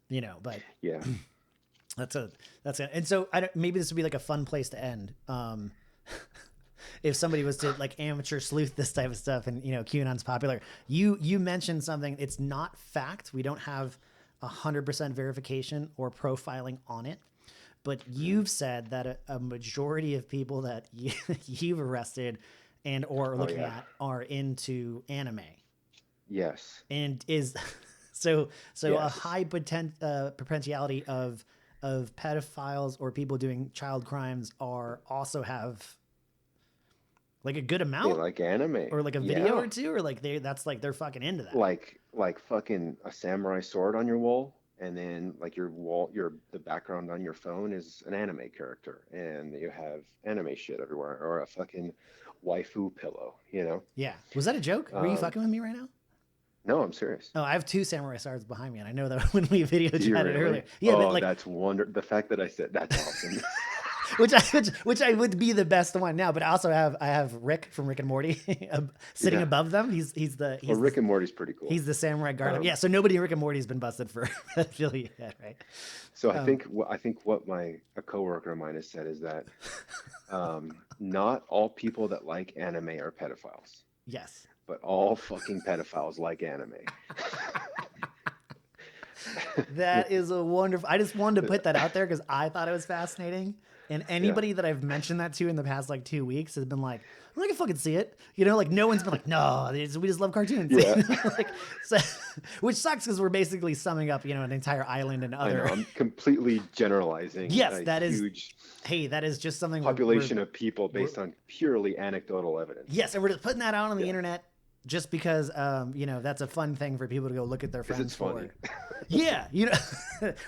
You know, but yeah, that's it. And so maybe this would be like a fun place to end. If somebody was to amateur sleuth this type of stuff, and you know, QAnon's popular. You mentioned something. It's not fact. We don't have 100% verification or profiling on it. But you've said that a majority of people that you've arrested and or looking at are into anime. Yes. And is so yes. A high potentiality of pedophiles or people doing child crimes also have a good amount, like anime, or a video or two, or that's they're fucking into that. Like fucking a samurai sword on your wall. And then the background on your phone is an anime character, and you have anime shit everywhere, or a fucking waifu pillow, you know? Yeah. Was that a joke? Were you fucking with me right now? No, I'm serious. Oh, I have 2 samurai swords behind me, and I know that when we video chatted earlier. Yeah, but that's wonderful. The fact that I said that's awesome. which I would be the best one now, but I also have Rick from Rick and Morty sitting above them. He's Rick and Morty's pretty cool. He's the samurai guard. So nobody in Rick and Morty has been busted for pedophilia yet, right? So I think what a coworker of mine has said is that not all people that like anime are pedophiles. Yes. But all fucking pedophiles like anime. That is a wonderful. I just wanted to put that out there because I thought it was fascinating. And anybody that I've mentioned that to in the past 2 weeks has been like, I'm not gonna fucking see it. You know, no one's been like, no, we just love cartoons. Yeah. Which sucks because we're basically summing up, you know, an entire island and other. I know, I'm completely generalizing. Yes, that is huge. Hey, that is just something. Population of people based on purely anecdotal evidence. Yes, and we're just putting that out on the internet. Just because, you know, that's a fun thing for people to go look at their friends. It's funny. Yeah, you know.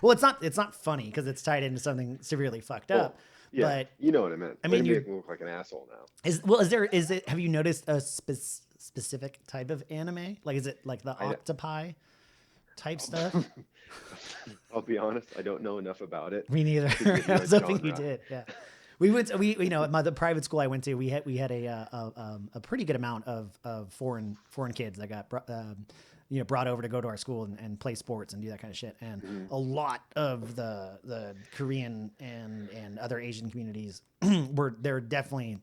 Well, it's not funny because it's tied into something severely fucked up. Yeah, but you know what I meant. I mean, you make me look like an asshole now. Have you noticed a specific type of anime? Like, is it like the octopi type stuff? I'll be honest, I don't know enough about it Me neither. to give you I a was hoping you genre. did. Yeah. We you know, the private school I went to, we had a pretty good amount of foreign kids that got you know, brought over to go to our school and play sports and do that kind of shit. And a lot of the Korean and other Asian communities there were definitely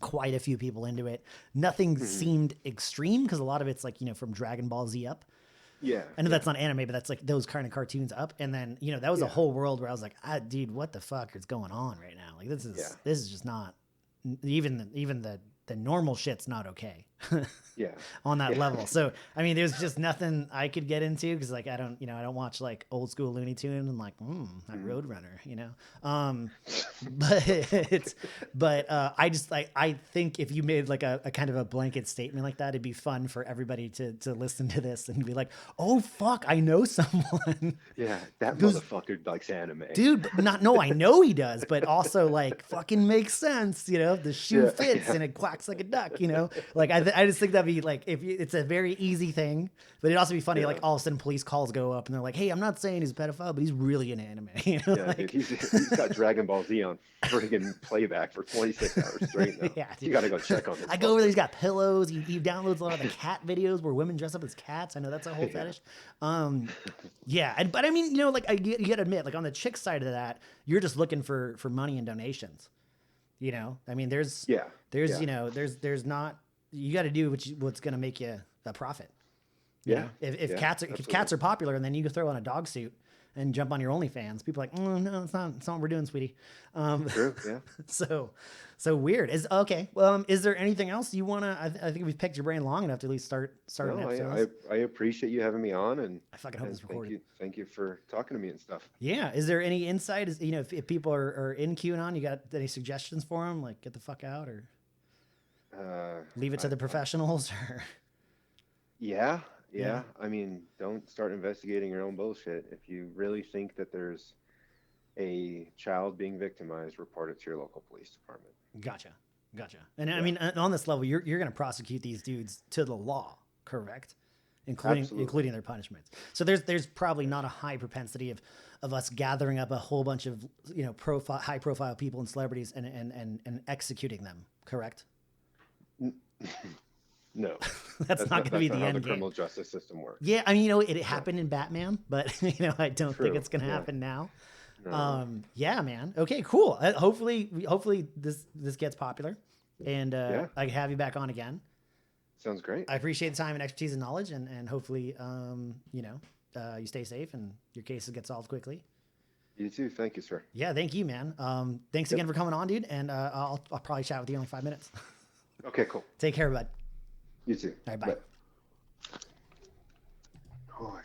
quite a few people into it. Nothing seemed extreme because a lot of it's like, you know, from Dragon Ball Z up. Yeah. I know that's not anime, but that's like those kind of cartoons up. And then, you know, that was a whole world where I was like, dude, what the fuck is going on right now? Like, this is just not even the normal shit's not okay. Yeah. On that level. So, I mean, there's just nothing I could get into because, like, I don't watch like old school Looney Tunes and like, like Roadrunner, you know? But I just like, I think if you made like a kind of a blanket statement like that, it'd be fun for everybody to listen to this and be like, oh, fuck, I know someone. Yeah. That motherfucker likes anime. Dude, but no, I know he does, but also like fucking makes sense, you know, the shoe fits and it quacks like a duck, you know? Like, I just think that'd be like, it's a very easy thing, but it'd also be funny, like all of a sudden police calls go up and they're like, hey, I'm not saying he's a pedophile, but he's really an anime. You know? Yeah, like, dude, he's got Dragon Ball Z on friggin' playback for 26 hours straight now. Yeah, dude. You gotta go check on this. I go over there, he's got pillows, he downloads a lot of the cat videos where women dress up as cats. I know that's a whole fetish. But I mean, you know, like you gotta admit, like on the chick side of that, you're just looking for money and donations. You know, I mean, there's you know, there's not, you got to do what's going to make you a profit. You know? If cats are popular and then you can throw on a dog suit and jump on your OnlyFans, people are like, oh, no, it's not what we're doing, sweetie. True. Yeah. So weird. Is there anything else you want to, I think we've picked your brain long enough to at least start an episode. I appreciate you having me on, and I fucking hope it's recorded. Thank you for talking to me and stuff. Yeah. Is there any insight? You know, if people are in QAnon, you got any suggestions for them? Like, get the fuck out or leave it to the professionals? Or Yeah. I mean, don't start investigating your own bullshit. If you really think that there's a child being victimized, report it to your local police department. Gotcha. And I mean, on this level, you're going to prosecute these dudes to the law, correct? Including their punishments. So there's probably not a high propensity of us gathering up a whole bunch of, you know, high profile people and celebrities and executing them, correct? No, that's not going to be the end game. How the criminal justice system works. Yeah, I mean, you know, it happened in Batman, but you know, I don't think it's going to happen now. No. Yeah, man. Okay, cool. Hopefully this gets popular, and I can have you back on again. Sounds great. I appreciate the time and expertise and knowledge, and hopefully, you know, you stay safe and your cases get solved quickly. You too. Thank you, sir. Yeah, thank you, man. Thanks again for coming on, dude. And I'll probably chat with you in like 5 minutes. Okay, cool. Take care, bud. You too. All right, bye. Oh,